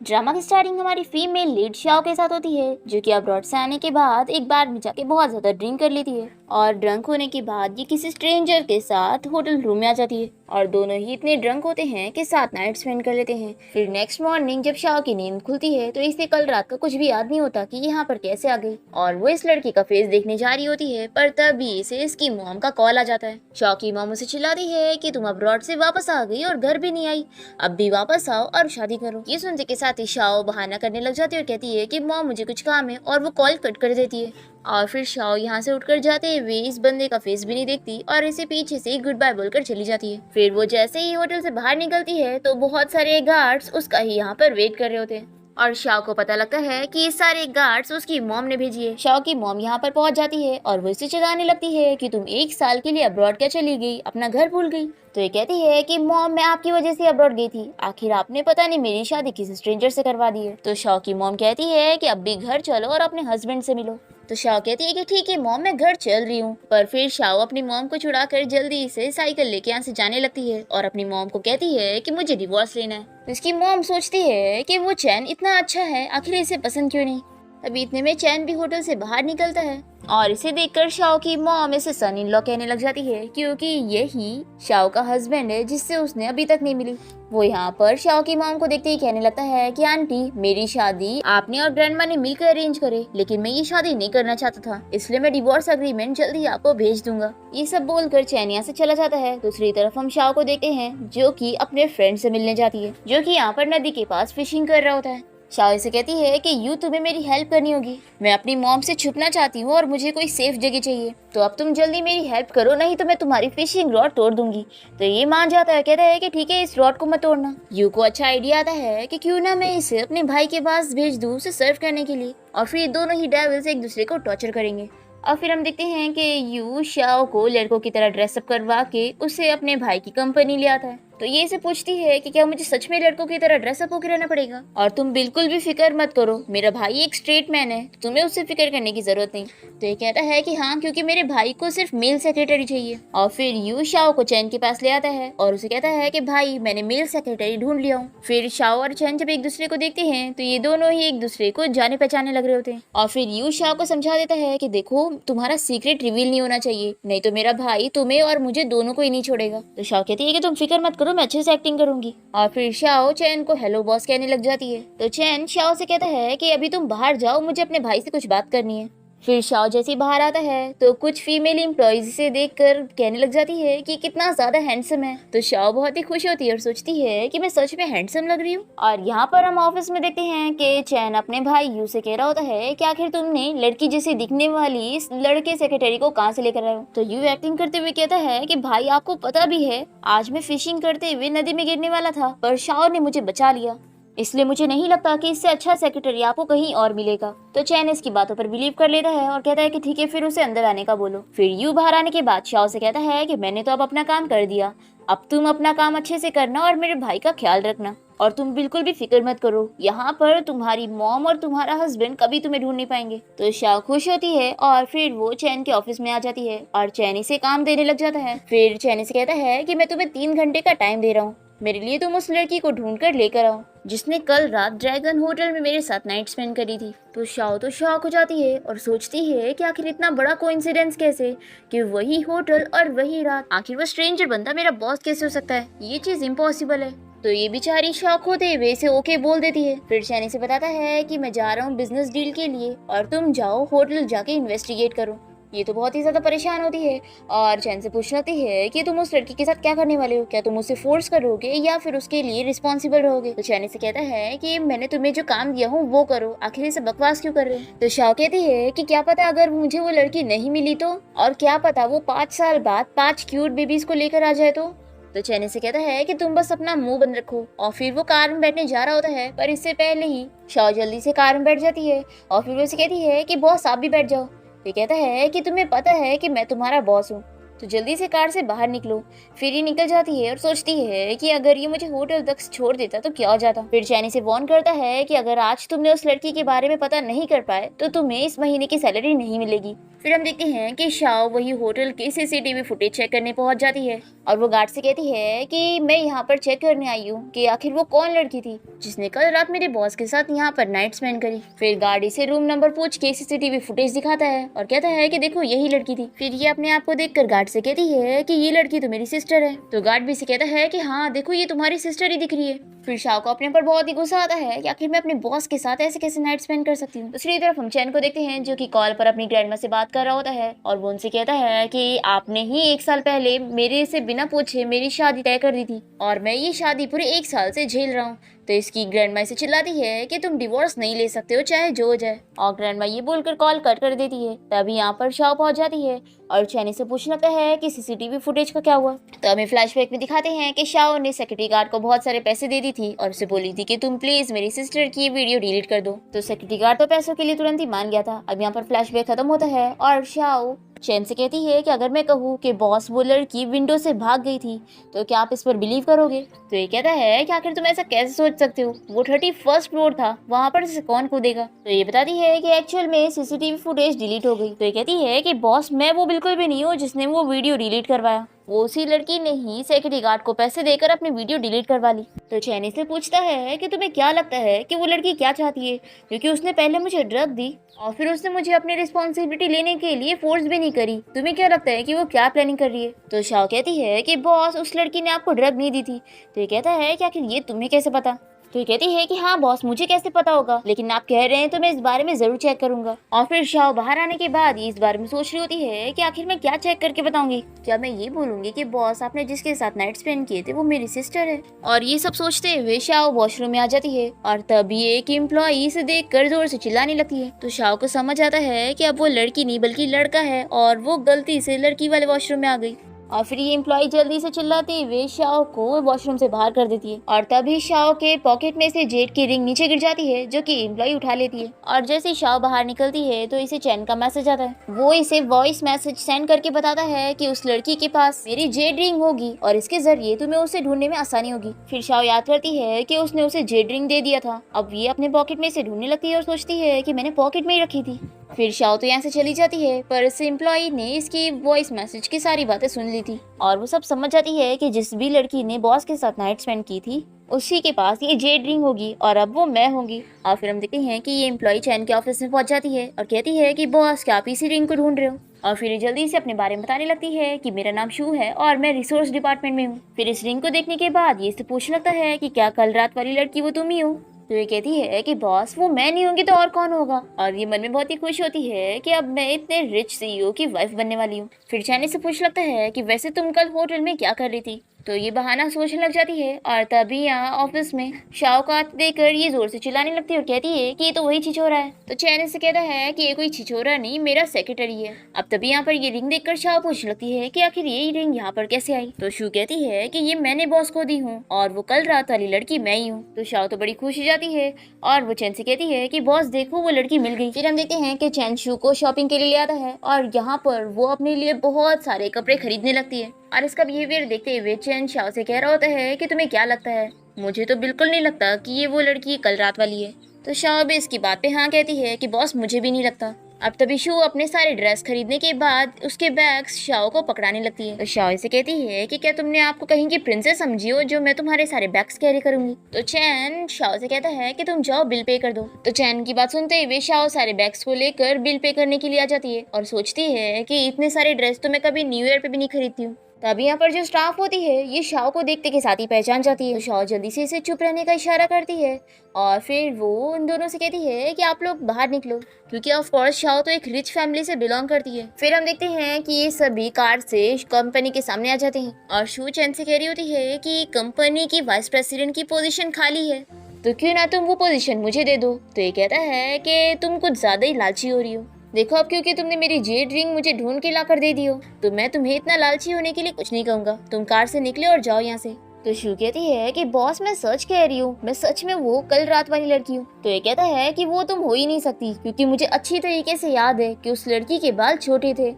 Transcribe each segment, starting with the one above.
Drama की starting हमारी female lead Shao के साथ होती है, जो कि अब्रॉड से आने के बाद एक बार में जाके बहुत ज्यादा ड्रिंक कर लेती है और ड्रंक होने के बाद ये किसी स्ट्रेंजर के साथ होटल रूम में आ जाती है और दोनों ही इतने ड्रंक होते हैं कि साथ नाइट स्पेंड कर लेते हैं। फिर नेक्स्ट मॉर्निंग जब शाओ की नींद खुलती है तो इसे कल रात का कुछ भी याद नहीं होता कि यहाँ पर कैसे आ गई और वो इस लड़की का फेस देखने जा रही होती है, पर तभी इसे इसकी मॉम का कॉल आ जाता है। शाओ की मॉम उसे चिल्लाती है कि तुम अब्रॉड से वापस आ गई और घर भी नहीं आई, अब भी वापस आओ और शादी करो। ये सुनते के साथ ही शाओ बहाना करने लग जाती है और कहती है कि मॉम मुझे कुछ काम है, और वो कॉल कट कर देती है। और फिर शाओ यहाँ से उठकर जाते हुए इस बंदे का फेस भी नहीं देखती और इसे पीछे से गुड बाय बोलकर चली जाती है। फिर वो जैसे ही होटल से बाहर निकलती है तो बहुत सारे गार्ड्स उसका ही यहाँ पर वेट कर रहे होते हैं और शाओ को पता लगता है कि ये सारे गार्ड्स उसकी मॉम ने भेजी है। शाओ की मॉम यहाँ पर पहुंच जाती है और वो इसे चिल्लाने लगती है कि तुम एक साल के लिए अब्रॉड क्या चली गई, अपना घर भूल गई। तो ये कहती है कि मॉम मैं आपकी वजह से अब्रॉड गई थी, आखिर आपने पता नहीं मेरी शादी किसी स्ट्रेंजर से करवा दी है। तो शाओ की मॉम कहती है कि अब भी घर चलो और अपने हस्बैंड से मिलो। तो शाओ कहती है कि ठीक है मॉम मैं घर चल रही हूँ, पर फिर शाओ अपनी मॉम को छुड़ाकर जल्दी से साइकिल लेके यहाँ से जाने लगती है और अपनी मॉम को कहती है कि मुझे डिवोर्स लेना है। तो इसकी मॉम सोचती है कि वो चैन इतना अच्छा है, आखिर इसे पसंद क्यों नहीं। अभी इतने में चैन भी होटल से बाहर निकलता है और इसे देखकर शाओ की मॉम इसे सन इन लॉ कहने लग जाती है, क्योंकि यही शाओ का हस्बैंड है जिससे उसने अभी तक नहीं मिली। वो यहाँ पर शाओ की मॉम को देखते ही कहने लगता है कि आंटी मेरी शादी आपने और ग्रैंडमा ने मिलकर अरेंज करे, लेकिन मैं ये शादी नहीं करना चाहता था, इसलिए मैं डिवोर्स अग्रीमेंट जल्दी आपको भेज दूंगा। ये सब बोलकर चैन यहाँ से चला जाता है। दूसरी तरफ हम शाओ को देखते हैं जो कि अपने फ्रेंड से मिलने जाती है, जो कि यहाँ पर नदी के पास फिशिंग कर रहा होता है। शाओ से कहती है कि यू तुम्हें मेरी हेल्प करनी होगी, मैं अपनी मॉम से छुपना चाहती हूँ और मुझे कोई सेफ जगह चाहिए, तो अब तुम जल्दी मेरी हेल्प करो नहीं तो मैं तुम्हारी फिशिंग रॉड तोड़ दूंगी। तो ये मान जाता है, कहता है कि ठीक है इस रॉड को मत तोड़ना। यू को अच्छा आइडिया आता है कि क्यों ना मैं इसे अपने भाई के पास भेज दूँ उसे सर्व करने के लिए, और फिर दोनों ही डेविल्स एक दूसरे को टॉर्चर करेंगे। और फिर हम देखते हैं कि यू शाओ को लड़कों की तरह ड्रेसअप करवा के उसे अपने भाई की कंपनी ले आता है। तो ये इसे पूछती है कि क्या मुझे सच में लड़कों की तरह ड्रेसअप होकर रहना पड़ेगा, और तुम बिल्कुल भी फिक्र मत करो, मेरा भाई एक स्ट्रेट मैन है, तुम्हें उससे फिक्र करने की जरूरत नहीं। तो ये कहता है कि हाँ क्योंकि मेरे भाई को सिर्फ मेल सेक्रेटरी चाहिए। और फिर यू शाओ को चैन के पास ले आता है और उसे कहता है कि भाई मैंने मेल सेक्रेटरी ढूंढ लिया हूँ। फिर शाओ और चैन जब एक दूसरे को देखते हैं तो ये दोनों ही एक दूसरे को जाने पहचाने लग रहे होते हैं। और फिर यू शाओ को समझा देता है कि देखो तुम्हारा सीक्रेट रिवील नहीं होना चाहिए, नहीं तो मेरा भाई तुम्हें और मुझे दोनों को ही नहीं छोड़ेगा। तो शाओ कहती है कि तुम फिक्र मत करो, मैं अच्छे से एक्टिंग करूंगी। और फिर शाओ चैन को हेलो बॉस कहने लग जाती है। तो चैन शाओ से कहता है कि अभी तुम बाहर जाओ, मुझे अपने भाई से कुछ बात करनी है। फिर शाओ जैसे ही बाहर आता है तो कुछ फीमेल एम्प्लॉइज से देखकर कहने लग जाती है कि कितना ज्यादा हैंडसम है। तो शाओ बहुत ही खुश होती है और सोचती है कि मैं सच में हैंडसम लग रही हूँ। और यहाँ पर हम ऑफिस में देखते हैं कि चैन अपने भाई यू से कह रहा होता है कि आखिर तुमने लड़की जैसी दिखने वाली इस लड़के सेक्रेटरी को कहाँ से लेकर आए हो। तो यू एक्टिंग करते हुए कहता है कि भाई आपको पता भी है आज मैं फिशिंग करते हुए नदी में गिरने वाला था, पर शाओ ने मुझे बचा लिया, इसलिए मुझे नहीं लगता कि इससे अच्छा सेक्रेटरी आपको कहीं और मिलेगा। तो चैन इसकी बातों पर बिलीव कर लेता है और कहता है कि ठीक है फिर उसे अंदर आने का बोलो। फिर यू बाहर आने के बाद शाओ से कहता है कि मैंने तो अब अपना काम कर दिया, अब तुम अपना काम अच्छे से करना और मेरे भाई का ख्याल रखना, और तुम बिल्कुल भी फिक्र मत करो, यहाँ पर तुम्हारी मॉम और तुम्हारा हस्बैंड कभी तुम्हें ढूंढ नहीं पाएंगे। तो शाओ खुश होती है और फिर वो चैन के ऑफिस में आ जाती है और चैन इसे काम देने लग जाता है। फिर चैन इसे कहता है कि मैं तुम्हें 3 घंटे का टाइम दे रहा हूँ, मेरे लिए तुम उस लड़की को ढूंढ कर लेकर आओ जिसने कल रात ड्रैगन होटल में मेरे साथ नाइट स्पेंड करी थी। तो शाओ तो शॉक हो जाती है और सोचती है कि आखिर इतना बड़ा कोइंसिडेंस कैसे कि वही होटल और वही रात, आखिर वो स्ट्रेंजर बंदा मेरा बॉस कैसे हो सकता है, ये चीज इम्पॉसिबल है। तो ये बेचारी शॉक होते हुए इसे ओके बोल देती है। फिर चैन से बताता है कि मैं जा रहा हूँ बिजनेस डील के लिए और तुम जाओ होटल जाके इन्वेस्टिगेट करो। ये तो बहुत ही ज्यादा परेशान होती है और चैन से पूछती है कि तुम उस लड़की के साथ क्या करने वाले हो, क्या तुम उसे फोर्स करोगे या फिर उसके लिए रिस्पॉन्सिबल रहोगे। तो चैन से कहता है कि मैंने तुम्हें जो काम दिया हूँ वो करो, आखिर से बकवास क्यों कर रहे हो। तो शाओ कहती है कि क्या पता अगर मुझे वो लड़की नहीं मिली तो, और क्या पता वो 5 साल बाद 5 क्यूट बेबीज को लेकर आ जाए तो चैनी से कहता है कि तुम बस अपना मुंह बंद रखो। और फिर वो कार में बैठने जा रहा होता है, पर इससे पहले ही शाओ जल्दी से कार में बैठ जाती है और फिर वो उसे कहती है कि बॉस आप भी बैठ जाओ। ये कहता है कि तुम्हें पता है कि मैं तुम्हारा बॉस हूँ, तो जल्दी से कार से बाहर निकलो। फिर ये निकल जाती है और सोचती है कि अगर ये मुझे होटल तक छोड़ देता तो क्या हो जाता। फिर चैन इसे वार्न करता है कि अगर आज तुमने उस लड़की के बारे में पता नहीं कर पाए तो तुम्हें इस महीने की सैलरी नहीं मिलेगी। फिर हम देखते हैं कि शाओ वही होटल के सीसीटीवी फुटेज चेक करने पहुंच जाती है और वो गार्ड से कहती है कि मैं यहाँ पर चेक करने आई हूँ कि आखिर वो कौन लड़की थी जिसने कल रात मेरे बॉस के साथ यहाँ पर नाइट स्पेंड करी। फिर गार्ड इसे रूम नंबर पूछ के सीसीटीवी फुटेज दिखाता है और कहता है कि देखो यही लड़की थी। फिर ये अपने आप को देखकर गार्ड से कहती है कि ये लड़की तो मेरी सिस्टर है। तो गार्ड भी इसे कहता है कि हाँ देखो ये तुम्हारी सिस्टर ही दिख रही है। फिर शाओ को अपने पर बहुत ही गुस्सा आता है कि आखिर मैं अपने बॉस के साथ ऐसे कैसे नाइट स्पेंड कर सकती हूँ। दूसरी तरफ हम चैन को देखते हैं जो कि कॉल पर अपनी ग्रैंडमा से बात कर रहा होता है और वो उनसे कहता है कि आपने ही 1 साल पहले मेरे से बिना पूछे मेरी शादी तय कर दी थी और मैं ये शादी पूरे 1 साल से झेल रहा हूँ। तो इसकी ग्रैंडमा से चिल्लाती है कि तुम डिवोर्स नहीं ले सकते हो चाहे जो हो जाए और ग्रैंडमा ये बोलकर कॉल कट कर देती है। तभी यहाँ पर शाओ पहुंच जाती है और चैनी से पूछने लगता है कि सीसीटीवी फुटेज का क्या हुआ। तो हमें फ्लैशबैक में दिखाते हैं कि शाओ ने सिक्योरिटी गार्ड को बहुत सारे पैसे दे दी थी और उसे बोली थी कि तुम प्लीज मेरी सिस्टर की वीडियो डिलीट कर दो। तो सिक्योरिटी गार्ड तो पैसों के लिए तुरंत ही मान गया था। अब यहाँ पर फ्लैशबैक खत्म होता है और शाओ चैन से कहती है कि अगर मैं कहूँ कि बॉस वो लड़की विंडो से भाग गई थी तो क्या आप इस पर बिलीव करोगे। तो ये कहता है कि आखिर तुम ऐसा कैसे सोच सकते हो, वो 31st फ्लोर था, वहाँ पर से कौन कूदेगा। तो ये बताती है कि एक्चुअल में सीसीटीवी फुटेज डिलीट हो गई। तो ये कहती है कि बॉस मैं वो बिल्कुल भी नहीं हूँ जिसने वो वीडियो डिलीट करवाया, वो उसी लड़की ने ही सिक्योरिटी गार्ड को पैसे देकर अपनी वीडियो डिलीट करवा ली। तो चैनी से पूछता है कि तुम्हें क्या लगता है कि वो लड़की क्या चाहती है, क्योंकि उसने पहले मुझे ड्रग दी और फिर उसने मुझे अपनी रिस्पॉन्सिबिलिटी लेने के लिए फोर्स भी नहीं करी। तुम्हें क्या लगता है कि वो क्या प्लानिंग कर रही है। तो शाओ कहती है कि बॉस उस लड़की ने आपको ड्रग नहीं दी थी। तो ये कहता है कि आखिर ये तुम्हें कैसे पता। तो ये कहती है कि हाँ बॉस मुझे कैसे पता होगा, लेकिन आप कह रहे हैं तो मैं इस बारे में जरूर चेक करूंगा। और फिर शाओ बाहर आने के बाद ये इस बारे में सोच रही होती है कि आखिर मैं क्या चेक करके बताऊंगी। क्या मैं ये बोलूंगी कि बॉस आपने जिसके साथ नाइट स्पेंड किए थे वो मेरी सिस्टर है। और ये सब सोचते हुए शाओ वॉशरूम में आ जाती है और तभी एक एम्प्लॉई इसे देख कर जोर से चिल्लाने लगती है। तो शाओ को समझ आता है कि अब वो लड़की नहीं बल्कि लड़का है और वो गलती से लड़की वाले वॉशरूम में आ गई। और फिर ये एम्प्लॉय जल्दी से चिल्लाते हुए शाओ को वॉशरूम से बाहर कर देती है और तभी शाओ के पॉकेट में से जेड की रिंग नीचे गिर जाती है जो कि एम्प्लॉय उठा लेती है। और जैसे शाओ बाहर निकलती है तो इसे चैन का मैसेज आता है। वो इसे वॉइस मैसेज सेंड करके बताता है कि उस लड़की के पास मेरी जेड रिंग होगी और इसके जरिए तुम्हें उसे ढूंढने में आसानी होगी। फिर शाओ याद करती है कि उसने उसे जेड रिंग दे दिया था। अब ये अपने पॉकेट में से ढूंढने लगती है और सोचती है कि मैंने पॉकेट में ही रखी थी। फिर शाओ तो यहाँ से चली जाती है पर इस एम्प्लॉय ने इसकी वॉइस मैसेज की सारी बातें सुन ली थी और वो सब समझ जाती है कि जिस भी लड़की ने बॉस के साथ नाइट स्पेंड की थी उसी के पास ये जेड रिंग होगी और अब वो मैं होंगी। और फिर हम देखते हैं कि ये एम्प्लॉय चैन के ऑफिस में पहुंच जाती है और कहती है कि बॉस क्या आप इसी रिंग को ढूंढ रहे हो। और फिर ये जल्दी से अपने बारे में बताने लगती है कि मेरा नाम शू है और मैं रिसोर्स डिपार्टमेंट में हूँ। फिर इस रिंग को देखने के बाद ये इससे पूछने लगता है कि क्या कल रात वाली लड़की वो तुम ही हो। तो ये कहती है कि बॉस वो मैं नहीं होंगी तो और कौन होगा। और ये मन में बहुत ही खुश होती है कि अब मैं इतने रिच सीईओ की वाइफ बनने वाली हूँ। फिर चैनी से पूछ लगता है कि वैसे तुम कल होटल में क्या कर रही थी। तो ये बहाना सोचने लग जाती है और तभी यहाँ ऑफिस में शाओ को आते देखकर ये जोर से चिल्लाने लगती है और कहती है कि ये तो वही छिछोरा है। तो चैन से कहता है कि ये कोई छिछोरा नहीं मेरा सेक्रेटरी है। अब तभी यहाँ पर ये रिंग देखकर शाओ पूछने लगती है कि आखिर ये रिंग यहाँ पर कैसे आई। तो शू कहती है कि ये मैंने बॉस को दी हूँ और वो कल रात वाली लड़की मैं ही हूँ। तो शाओ तो बड़ी खुश हो जाती है और वो चैन से कहती है कि बॉस देखो वो लड़की मिल गई। फिर हम देखते हैं कि चैन शू को शॉपिंग के लिए ले आता है और यहाँ पर वो अपने लिए बहुत सारे कपड़े खरीदने लगती है। और इसका बिहेवियर देखते हुए चैन शाओ से कह रहा होता है कि तुम्हें क्या लगता है, मुझे तो बिल्कुल नहीं लगता कि ये वो लड़की कल रात वाली है। तो शाओ भी इसकी बात पे हाँ कहती है कि बॉस मुझे भी नहीं लगता। अब तभी शू अपने सारे ड्रेस खरीदने के बाद उसके बैग्स शाओ को पकड़ाने लगती है। तो शाओ इसे कहती है कि क्या तुमने आपको कहीं की प्रिंसेस समझी हो जो मैं तुम्हारे सारे बैग्स कैरी करूंगी। तो चैन शाओ से कहता है कि तुम जाओ बिल पे कर दो। तो चैन की बात सुनते हुए शाओ सारे बैग्स को लेकर बिल पे करने के लिए आ जाती है और सोचती है कि इतने सारे ड्रेस तो मैं कभी न्यू ईयर पे भी नहीं खरीदती हूँ। तभी यहाँ पर जो स्टाफ होती है ये शाओ को देखते के साथ ही पहचान जाती है। तो शाओ जल्दी से इसे चुप रहने का इशारा करती है और फिर वो उन दोनों से कहती है कि आप लोग बाहर निकलो, क्योंकि ऑफ कोर्स शाओ तो एक रिच फैमिली से बिलोंग करती है। फिर हम देखते हैं कि ये सभी कार से कंपनी के सामने आ जाते हैं और शू चैन से कह रही होती है कि कंपनी की वाइस प्रेसिडेंट की पोजीशन खाली है, तो क्यों ना तुम वो पोजीशन मुझे दे दो। तो ये कहता है कि तुम कुछ ज्यादा ही लालची हो रही हो। देखो अब क्योंकि तुमने मेरी जेड रिंग मुझे ढूंढ के ला कर दे दी हो तो मैं तुम्हें इतना लालची होने के लिए कुछ नहीं कहूंगा। तुम कार से निकले और जाओ यहाँ से। तो शू कहती है कि बॉस मैं सच कह रही हूँ, मैं सच में वो कल रात वाली लड़की हूँ। तो ये कहता है कि वो तुम हो ही नहीं सकती, क्योंकि मुझे अच्छी तरीके से याद है कि उस लड़की के बाल छोटे थे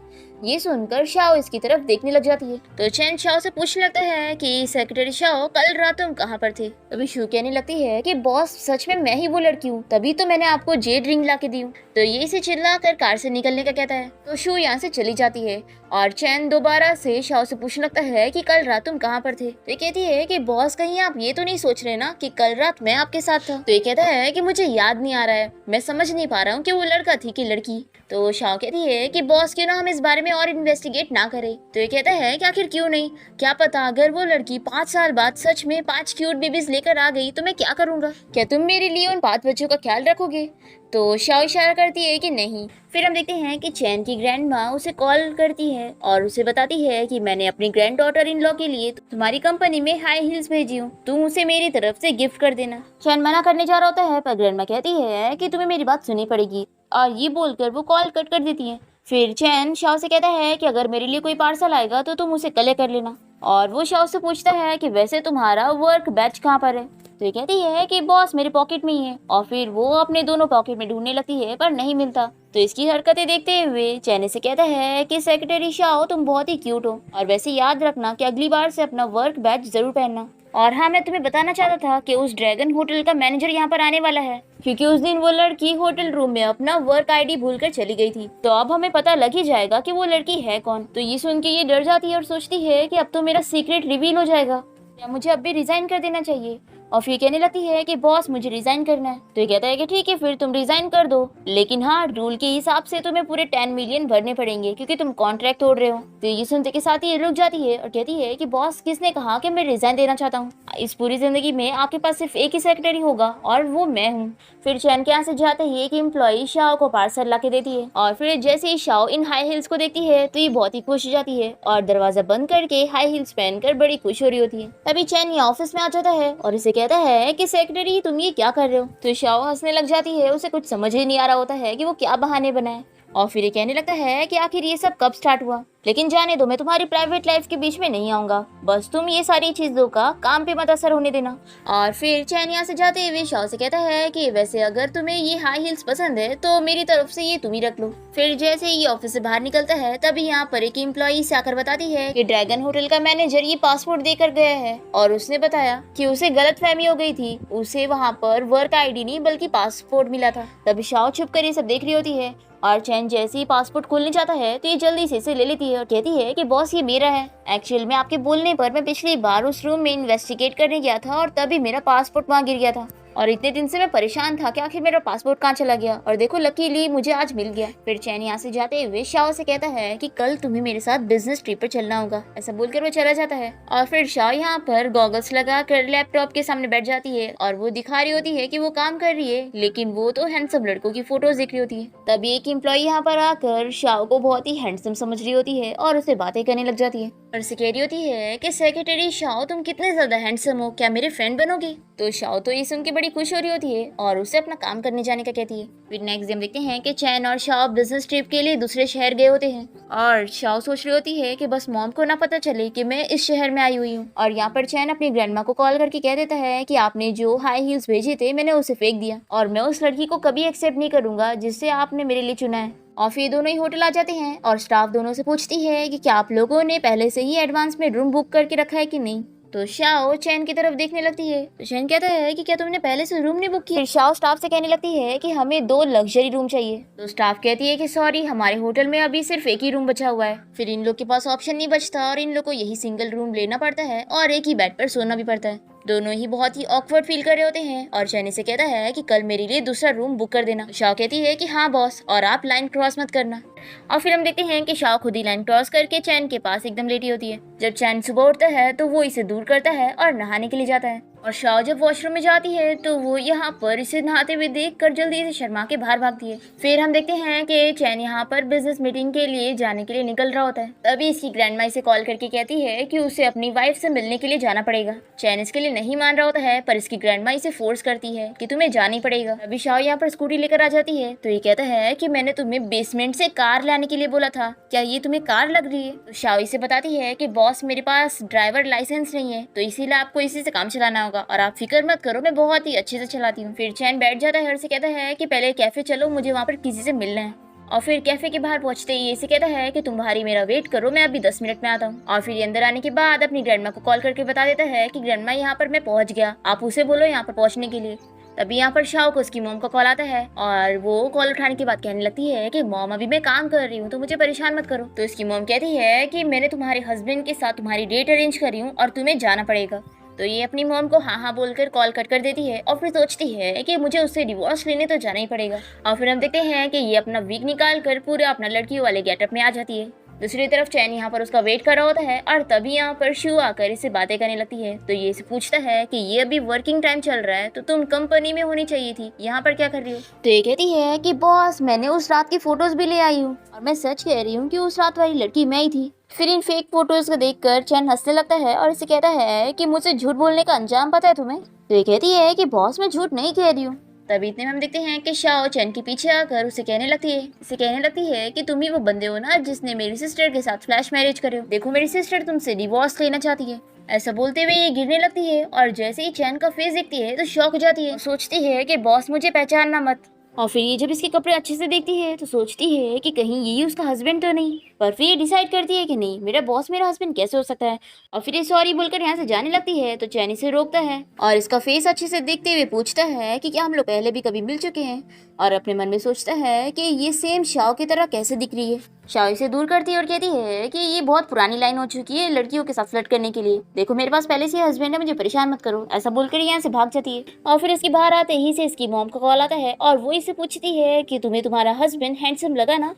ये सुनकर शाओ इसकी तरफ देखने लग जाती है। तो चैन शाओ से पूछने लगता है कि सेक्रेटरी शाओ, कल रात तुम कहाँ पर थे? तभी शू कहने लगती है कि बॉस, सच में मैं ही वो लड़की हूँ, तभी तो मैंने आपको जेड रिंग ला के दी हूँ। तो ये इसे चिल्ला कर कार से निकलने का कहता है। तो शू यहाँ से चली जाती है और चैन दोबारा से शाओ से पूछने लगता है कि कल रात तुम कहाँ पर थे? तो ये कहती है कि बॉस, कहीं आप ये तो नहीं सोच रहे ना कि कल रात मैं आपके साथ था? तो ये कहता है कि मुझे याद नहीं आ रहा है, मैं समझ नहीं पा रहा हूँ कि वो लड़का थी कि लड़की। तो शाओ कहती है कि बॉस, क्यों ना हम इस बारे में और इन्वेस्टिगेट ना करें? तो ये कहता है कि आखिर क्यों नहीं, क्या पता अगर वो लड़की 5 साल बाद सच में 5 क्यूट बेबीज लेकर आ गई तो मैं क्या करूंगा? क्या तुम मेरे लिए उन 5 बच्चों का ख्याल रखोगे? तो शाओ इशारा करती है कि नहीं। फिर हम देखते हैं कि चैन की ग्रैंड माँ उसे कॉल करती है और उसे बताती है कि मैंने अपनी ग्रैंड डॉटर इन लॉ के लिए तुम्हारी कंपनी में हाई हील्स भेजी हूँ, तुम उसे मेरी तरफ से गिफ्ट कर देना। चैन मना करने जा रहा होता है पर ग्रैंड माँ कहती है कि तुम्हें मेरी बात सुननी पड़ेगी, और ये बोलकर वो कॉल कट कर देती है। फिर चैन शाओ से कहता है कि अगर मेरे लिए कोई पार्सल आएगा तो तुम उसे कलेक्ट कर लेना। और वो शाओ से पूछता है कि वैसे तुम्हारा वर्क बैच कहाँ पर है? तो ये कहती है कि बॉस, मेरे पॉकेट में ही है। और फिर वो अपने दोनों पॉकेट में ढूंढने लगती है पर नहीं मिलता। तो इसकी हरकतें देखते हुए चैन से कहता है कि सेक्रेटरी शाओ, तुम बहुत ही क्यूट हो, और वैसे याद रखना कि अगली बार से अपना वर्क बैच जरूर पहनना। और हाँ, मैं तुम्हें बताना चाहता था कि उस ड्रैगन होटल का मैनेजर यहाँ पर आने वाला है, क्योंकि उस दिन वो लड़की होटल रूम में अपना वर्क आईडी भूलकर चली गई थी। तो अब हमें पता लग ही जाएगा कि वो लड़की है कौन। तो ये सुन के ये डर जाती है और सोचती है कि अब तो मेरा सीक्रेट रिवील हो जाएगा, या मुझे अब भी रिजाइन कर देना चाहिए। और फिर कहने लगती है कि बॉस, मुझे रिजाइन करना है। तो ये कहता है कि ठीक है, फिर तुम रिजाइन कर दो, लेकिन हाँ, रूल के हिसाब से तुम्हें पूरे 10 मिलियन भरने पड़ेंगे क्योंकि तुम कॉन्ट्रैक्ट तोड़ रहे हो। तो ये सुनते के साथ ही रुक जाती है और कहती है कि बॉस, किसने कहा कि मैं रिजाइन देना चाहता हूँ? इस पूरी जिंदगी में आपके पास सिर्फ एक ही सेक्रेटरी होगा और वो मैं हूँ। फिर चैन के यहाँ से जाते ही एक एम्प्लॉई शाओ को पार्सल ला के देती है, और फिर जैसे ही शाओ इन हाई हील्स को देखती है तो ये बहुत ही खुश हो जाती है और दरवाजा बंद करके हाई हील्स पहनकर बड़ी खुश हो रही होती है। तभी चैन यहाँ ऑफिस में आ जाता है और इसे कहता है कि सेक्रेटरी, तुम ये क्या कर रहे हो? तो शाओ हंसने लग जाती है, उसे कुछ समझ ही नहीं आ रहा होता है कि वो क्या बहाने बनाए। और फिर ये कहने लगता है कि आखिर ये सब कब स्टार्ट हुआ, लेकिन जाने दो, मैं तुम्हारी प्राइवेट लाइफ के बीच में नहीं आऊंगा, बस तुम ये सारी चीजों का काम पे मत असर होने देना। और फिर चैन यहाँ से जाते हुए शाओ से कहता है कि वैसे अगर तुम्हें ये हाई हील्स पसंद है तो मेरी तरफ से ये तुम ही रख लो। फिर जैसे ही ये ऑफिस से बाहर निकलता है तभी यहाँ पर एक एम्प्लॉई से आकर बताती है कि ड्रैगन होटल का मैनेजर ये पासपोर्ट देकर गया है और उसने बताया कि उसे गलतफहमी हो गई थी, उसे वहाँ पर वर्क आईडी नहीं बल्कि पासपोर्ट मिला था। तभी शाओ छुप कर ये सब देख रही होती है और चैन जैसे ही पासपोर्ट खोलने जाता है तो ये जल्दी से इसे ले लेती है और कहती है कि बॉस, ये मेरा है। एक्चुअल में आपके बोलने पर मैं पिछली बार उस रूम में इन्वेस्टिगेट करने गया था और तभी मेरा पासपोर्ट वहाँ गिर गया था, और इतने दिन से मैं परेशान था कि आखिर मेरा पासपोर्ट कहाँ चला गया, और देखो लकीली मुझे आज मिल गया। फिर चैन यहाँ से जाते हुए शाओ से कहता है कि कल तुम्हें मेरे साथ बिजनेस ट्रिप पर चलना होगा। ऐसा बोलकर वो चला जाता है और फिर शाओ यहाँ पर गॉगल्स लगा कर लैपटॉप के सामने बैठ जाती है और वो दिखा रही होती है कि वो काम कर रही है, लेकिन वो तो हैंडसम लड़कों की फोटोज देख रही होती है। तभी एक एम्प्लॉई यहाँ पर आकर शाओ को बहुत ही हैंडसम समझ रही होती है और उसे बातें करने लग जाती है और उसे कह रही होती है कि सेक्रेटरी शाओ, तुम कितने ज्यादा हैंडसम हो, क्या मेरे फ्रेंड बनोगे? तो शाओ तो ये सुन के बड़ी खुश हो रही होती है और उसे अपना काम करने जाने का कहती है। फिर नेक्स्ट दिन देखते हैं कि चैन और शाओ बिजनेस ट्रिप के लिए दूसरे शहर गए होते हैं और शाओ सोच रही होती है कि बस मॉम को ना पता चले कि मैं इस शहर में आई हुई हूँ। और यहाँ पर चैन अपनी ग्रैंडमा को कॉल करके कह देता है कि आपने जो हाई हील्स भेजे थे मैंने उसे फेंक दिया और मैं उस लड़की को कभी एक्सेप्ट नहीं करूंगा जिससे आपने मेरे लिए चुना है। और फिर दोनों ही होटल आ जाते हैं और स्टाफ दोनों से पूछती है कि क्या आप लोगों ने पहले से ही एडवांस में रूम बुक करके रखा है कि नहीं। तो शाओ चैन की तरफ देखने लगती है तो चैन कहता है कि क्या तुमने पहले से रूम नहीं बुक किया। फिर शाओ स्टाफ से कहने लगती है कि हमें 2 लग्जरी रूम चाहिए। तो स्टाफ कहती है कि सॉरी, हमारे होटल में अभी सिर्फ एक ही रूम बचा हुआ है। फिर इन लोग के पास ऑप्शन नहीं बचता और इन लोग को यही सिंगल रूम लेना पड़ता है और एक ही बेड पर सोना भी पड़ता है। दोनों ही बहुत ही ऑकवर्ड फील कर रहे होते हैं और चैनी से कहता है कि कल मेरे लिए दूसरा रूम बुक कर देना। शाओ कहती है कि हाँ बॉस, और आप लाइन क्रॉस मत करना। और फिर हम देखते हैं कि शाओ खुद ही लाइन क्रॉस करके चैन के पास एकदम लेटी होती है। जब चैन सुबह उठता है तो वो इसे दूर करता है और नहाने के लिए जाता है और शाओ जब वॉशरूम में जाती है तो वो यहाँ पर इसे नहाते हुए देखकर जल्दी से शर्मा के बाहर भागती है। फिर हम देखते हैं कि चैन यहाँ पर बिजनेस मीटिंग के लिए जाने के लिए निकल रहा होता है। तभी इसकी ग्रैंडमा इसे कॉल करके कहती है कि उसे अपनी वाइफ से मिलने के लिए जाना पड़ेगा। चैन इसके लिए नहीं मान रहा होता है पर इसकी ग्रैंडमा इसे फोर्स करती है कि तुम्हें जाना ही पड़ेगा। अभी शाओ यहाँ पर स्कूटी लेकर आ जाती है तो ये कहता है कि मैंने तुम्हें बेसमेंट से कार लाने के लिए बोला था, क्या ये तुम्हें कार लग रही है? तो शाओ इसे बताती है कि बॉस, मेरे पास ड्राइवर लाइसेंस नहीं है तो इसीलिए आपको इसी से काम चलाना होगा और आप फिक्र मत करो, मैं बहुत ही अच्छे से चलाती हूँ। फिर चैन बैठ जाता है और से कहता है कि पहले कैफे चलो, मुझे वहाँ पर किसी से मिलना है। और फिर कैफे के बाहर पहुंचते ही ये इसे कहता है कि तुम बाहर ही मेरा वेट करो, मैं अभी 10 मिनट में आता हूँ। और फिर ये अंदर आने के बाद अपनी ग्रैंडमा को कॉल करके बता देता है कि ग्रैंडमा यहाँ पर मैं पहुंच गया, आप उसे बोलो यहाँ पर पहुंचने के लिए। तभी यहाँ पर शाओ को उसकी मॉम का कॉल आता है और वो कॉल उठाने के बाद कहने लगती है कि मॉम अभी मैं काम कर रही हूँ तो मुझे परेशान मत करो। तो इसकी मॉम कहती है कि मैंने तुम्हारे हस्बैंड के साथ तुम्हारी डेट अरेंज करी हूँ और तुम्हें जाना पड़ेगा। तो ये अपनी मॉम को हाँ हाँ बोलकर कॉल कट कर देती है और फिर सोचती है कि मुझे उससे डिवोर्स लेने तो जाना ही पड़ेगा। और फिर हम देखते हैं कि ये अपना वीक निकाल कर पूरे अपना लड़कियों वाले गेटअप में आ जाती है। दूसरी तरफ चैन यहाँ पर उसका वेट कर रहा होता है और तभी यहाँ पर शू आकर इसे बातें करने लगती है। तो ये इसे पूछता है कि ये अभी वर्किंग टाइम चल रहा है तो तुम कंपनी में होनी चाहिए थी, यहाँ पर क्या कर रही हो। तो ये कहती है कि बॉस मैंने उस रात की फोटोज भी ले आई हूँ और मैं सच कह रही हूँ कि उस रात वाली लड़की मैं ही थी। फिर इन फेक फोटोज को देखकर चैन हंसने लगता है और इसे कहता है कि मुझे झूठ बोलने का अंजाम पता है तुम्हें। तो ये कहती है कि बॉस मैं झूठ नहीं कह रही हूँ। तभी इतने में हम देखते हैं कि शाओ चैन के पीछे आकर उसे कहने लगती है कि तुम ही वो बंदे हो ना जिसने मेरी सिस्टर के साथ फ्लैश मैरिज करे हो, देखो मेरी सिस्टर तुमसे डिवोर्स लेना चाहती है। ऐसा बोलते हुए ये गिरने लगती है और जैसे ही चैन का फेस देखती है तो शॉक हो जाती है, सोचती है कि बॉस मुझे पहचानना मत। और फिर ये जब इसके कपड़े अच्छे से देखती है तो सोचती है कि कहीं यही उसका हस्बैंड तो नहीं, पर फिर ये डिसाइड करती है कि नहीं मेरा बॉस मेरा हस्बैंड कैसे हो सकता है। और फिर ये सॉरी बोलकर यहाँ से जाने लगती है तो चैन इसे रोकता है और इसका फेस अच्छे से देखते हुए पूछता है कि क्या हम लोग पहले भी कभी मिल चुके हैं। और अपने मन में सोचता है कि ये सेम शाओ की तरह कैसे दिख रही है। शाओ इसे दूर करती है और कहती है कि ये बहुत पुरानी लाइन हो चुकी है लड़कियों के साथ फ्लर्ट करने के लिए, देखो मेरे पास पहले से हस्बैंड है, मुझे परेशान मत करो। ऐसा बोलकर यहाँ से भाग जाती है। और फिर इसके बाहर आते ही से इसकी मॉम का कॉल आता है और वो इसे पूछती है कि तुम्हें तुम्हारा हस्बैंड हैंडसम लगा ना।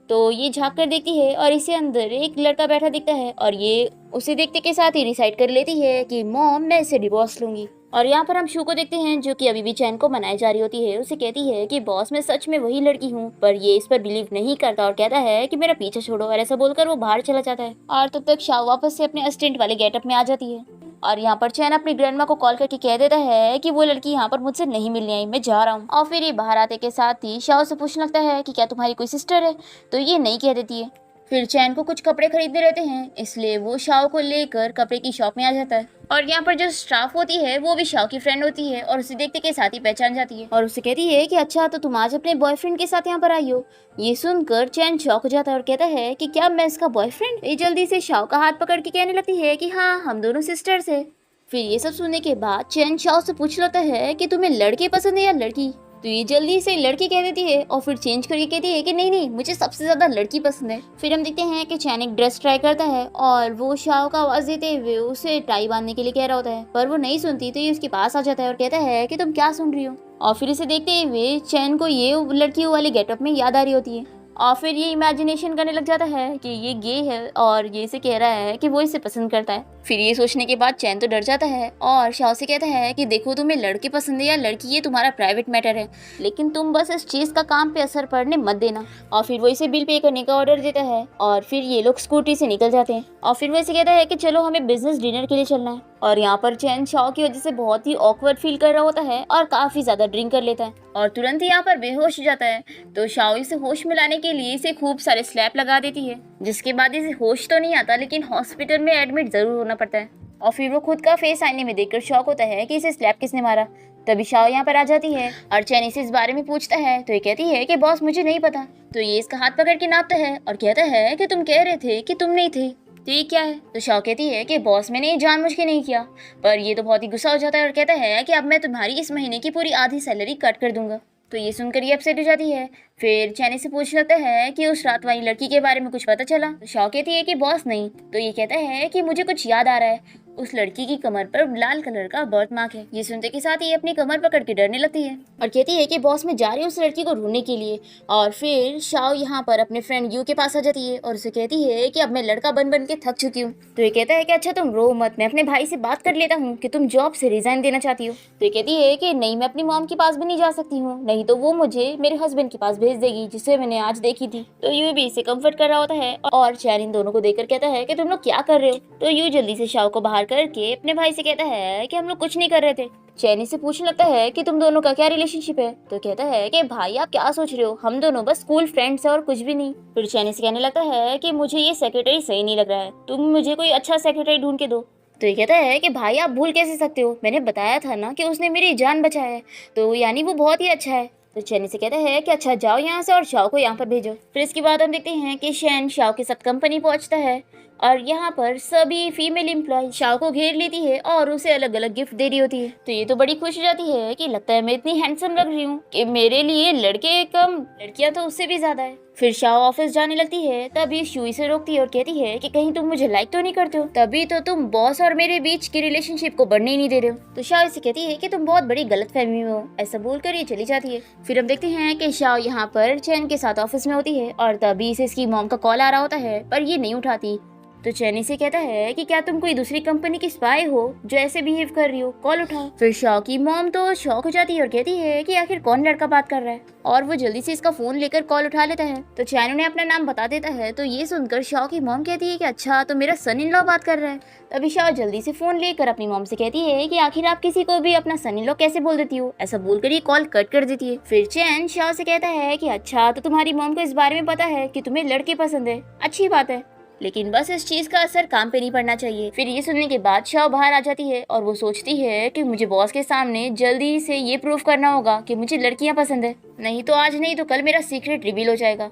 तो ये झाँक कर देखती है और इसे अंदर एक लड़का बैठा दिखता है और ये उसे देखते के साथ ही डिसाइड कर लेती है कि मॉम मैं इसे डिवोर्स लूंगी। और यहाँ पर हम शू को देखते हैं जो कि अभी भी चैन को मनाई जा रही होती है। उसे कहती है कि बॉस मैं सच में वही लड़की हूँ, पर ये इस पर बिलीव नहीं करता और कहता है कि मेरा पीछे छोड़ो। और ऐसा बोलकर वो बाहर चला जाता है और तब तक शाओ वापस से अपने असिस्टेंट वाले गेटअप में आ जाती है। और यहाँ पर चैन अपनी ग्रैंडमा को कॉल करके कह देता है कि वो लड़की यहाँ पर मुझसे नहीं मिलने आई, मैं जा रहा हूँ। और फिर ये बाहर आते के साथ ही शाओ से पूछने लगता है कि क्या तुम्हारी कोई सिस्टर है, तो ये नहीं कह देती है। फिर चैन को कुछ कपड़े खरीदने रहते हैं इसलिए वो शाओ को लेकर कपड़े की शॉप में आ जाता है। और यहाँ पर जो स्टाफ होती है वो भी शाओ की फ्रेंड होती है और उसे देखते के साथ ही पहचान जाती है और उसे कहती है कि अच्छा तो तुम आज अपने बॉयफ्रेंड के साथ यहाँ पर आई हो। ये सुनकर चैन शॉक हो जाता है और कहता है कि क्या मैं इसका बॉयफ्रेंड। ये जल्दी से शाओ का हाथ पकड़ के कहने लगती है कि हाँ हम दोनों सिस्टर्स है। फिर ये सब सुनने के बाद चैन शाओ से पूछ लेता है कि तुम्हें लड़के पसंद है या लड़की। तो ये जल्दी से लड़की कह देती है और फिर चेंज करके कहती है कि नहीं नहीं मुझे सबसे ज्यादा लड़की पसंद है। फिर हम देखते हैं कि चैन एक ड्रेस ट्राई करता है और वो शाओ का आवाज देते हुए उसे टाई बांधने के लिए कह रहा होता है, पर वो नहीं सुनती। तो ये उसके पास आ जाता है और कहता है कि तुम क्या सुन रही हो। और फिर इसे देखते हुए चैन को ये लड़कियों वाले गेटअप में याद आ रही होती है और फिर ये इमेजिनेशन करने लग जाता है कि ये गे है और ये इसे कह रहा है कि वो इसे पसंद करता है। फिर ये सोचने के बाद चैन तो डर जाता है और शाओ से कहता है कि देखो तुम्हें लड़के पसंद है या लड़की ये तुम्हारा प्राइवेट मैटर है, लेकिन तुम बस इस चीज का काम पे असर पड़ने मत देना। और फिर वो इसे बिल पे करने का ऑर्डर देता है और फिर ये लोग स्कूटी से निकल जाते हैं और फिर वो इसे कहता है कि चलो हमें बिजनेस डिनर के लिए चलना है। और यहाँ पर चैन शाओ की वजह से बहुत ही ऑकवर्ड फील कर रहा होता है और काफी ज्यादा ड्रिंक कर लेता है और तुरंत ही यहाँ पर बेहोश हो जाता है। तो शाओ इसे होश में लाने के लिए इसे खूब सारे स्लैप लगा देती है, जिसके बाद इसे होश तो नहीं आता लेकिन हॉस्पिटल में एडमिट जरूर होना पड़ता है। और फिर वो खुद का फेस आईने में देखकर शॉक होता है कि इसे स्लैप किसने मारा। तभी शाओ यहाँ पर आ जाती है और चैन इसे इस बारे में पूछता है तो ये कहती है कि बॉस मुझे नहीं पता। तो ये इसका हाथ पकड़ के नापता है और कहता है कि तुम कह रहे थे कि तुम नहीं थे, तो ये क्या है। तो शाओ कहती है कि बॉस मैंने ये जानबूझ के नहीं किया। पर ये तो बहुत ही गुस्सा हो जाता है और कहता है कि अब मैं तुम्हारी इस महीने की पूरी आधी सैलरी कट कर दूंगा। तो ये सुनकर ये अपसेट हो जाती है। फिर चैन से पूछ लेता है कि उस रात वाली लड़की के बारे में कुछ पता चला। तो शाओ कहती है कि बॉस नहीं। तो ये कहता है कि मुझे कुछ याद आ रहा है, उस लड़की की कमर पर लाल कलर का बर्थ मार्क है। ये सुनते के साथ ही अपनी कमर पकड़ के डरने लगती है और कहती है कि बॉस मैं जा रही हूँ उस लड़की को ढूंढने के लिए। और फिर शाओ यहाँ पर अपने फ्रेंड यू के पास आ जाती है और उसे कहती है कि अब मैं लड़का बन बन के थक चुकी हूँ। तो ये कहता है कि अच्छा तुम रो मत, मैं अपने भाई से बात कर लेता हूँ कि तुम जॉब से रिजाइन देना चाहती हो। तो ये कहती है कि नहीं मैं अपनी मॉम के पास भी नहीं जा सकती हूँ, नहीं तो वो मुझे मेरे हस्बैंड के पास भेज देगी जिसे मैंने आज देखी थी। तो यू भी इसे कम्फर्ट कर रहा होता है और चैन इन दोनों को देखकर कहता है कि तुम लोग क्या कर रहे हो। तो यू जल्दी से शाओ को बाहर करके अपने भाई से कहता है कि हम लोग कुछ नहीं कर रहे थे। चैनी से पूछने लगता है कि तुम दोनों का क्या रिलेशनशिप है। तो कहता है कि भाई आप क्या सोच रहे हो, हम दोनों बस स्कूल फ्रेंड्स हैं और कुछ भी नहीं। फिर चैनी से कहने लगता है कि मुझे ये सेक्रेटरी सही नहीं लग रहा है, तुम मुझे कोई अच्छा सेक्रेटरी ढूंढ के दो। तो ये कहता है कि भाई आप भूल कैसे सकते हो, मैंने बताया था ना कि उसने मेरी जान बचाया है, तो यानी वो बहुत ही अच्छा है। तो चैन से कहता है कि अच्छा जाओ यहाँ से और शाओ को यहाँ पर भेजो। फिर इसके बाद हम देखते हैं कि शैन शाओ के साथ कंपनी पहुंचता है और यहाँ पर सभी फीमेल एम्प्लॉय शाओ को घेर लेती है और उसे अलग अलग गिफ्ट दे रही होती है। तो ये तो बड़ी खुश हो जाती है कि लगता है मैं इतनी हैंडसम लग रही हूँ कि मेरे लिए लड़के कम, लड़कियां तो उससे भी ज्यादा है। फिर शाओ ऑफिस जाने लगती है, तभी शुई से रोकती है और कहती है कि कहीं तुम मुझे लाइक तो नहीं करते हो, तभी तो तुम बॉस और मेरे बीच की रिलेशनशिप को बढ़ने ही नहीं दे रहे हो। तो शाओ इसे कहती है कि तुम बहुत बड़ी गलतफहमी में हो। ऐसा बोलकर ये चली जाती है। फिर हम देखते हैं कि शाओ यहाँ पर चैन के साथ ऑफिस में होती है और तभी इसे इसकी मॉम का कॉल आ रहा होता है, पर ये नहीं उठाती। तो चैनी से कहता है कि क्या तुम कोई दूसरी कंपनी की स्पाई हो जो ऐसे बिहेव कर रही हो, कॉल उठाओ। फिर शॉ की मॉम तो शॉक हो जाती है और कहती है कि आखिर कौन लड़का बात कर रहा है, और वो जल्दी से इसका फोन लेकर कॉल उठा लेता है। तो चैन उन्हें अपना नाम बता देता है। तो ये सुनकर शॉ की मॉम कहती है कि अच्छा तो मेरा सन इन लॉ बात कर रहा है। तभी शॉ जल्दी से फोन लेकर अपनी मॉम से कहती है कि आखिर आप किसी को भी अपना सन इन लॉ कैसे बोल देती हो। ऐसा बोलकर ये कॉल कट कर देती है। फिर चैन शॉ से कहता है कि अच्छा तो तुम्हारी मॉम को इस बारे में पता है कि तुम्हें लड़के पसंद है, अच्छी बात है, लेकिन बस इस चीज का असर काम पे नहीं पड़ना चाहिए। फिर ये सुनने के बाद शाओ बाहर आ जाती है और वो सोचती है कि मुझे बॉस के सामने जल्दी से ये प्रूव करना होगा कि मुझे लड़कियां पसंद है, नहीं तो आज नहीं तो कल मेरा सीक्रेट रिवील हो जाएगा।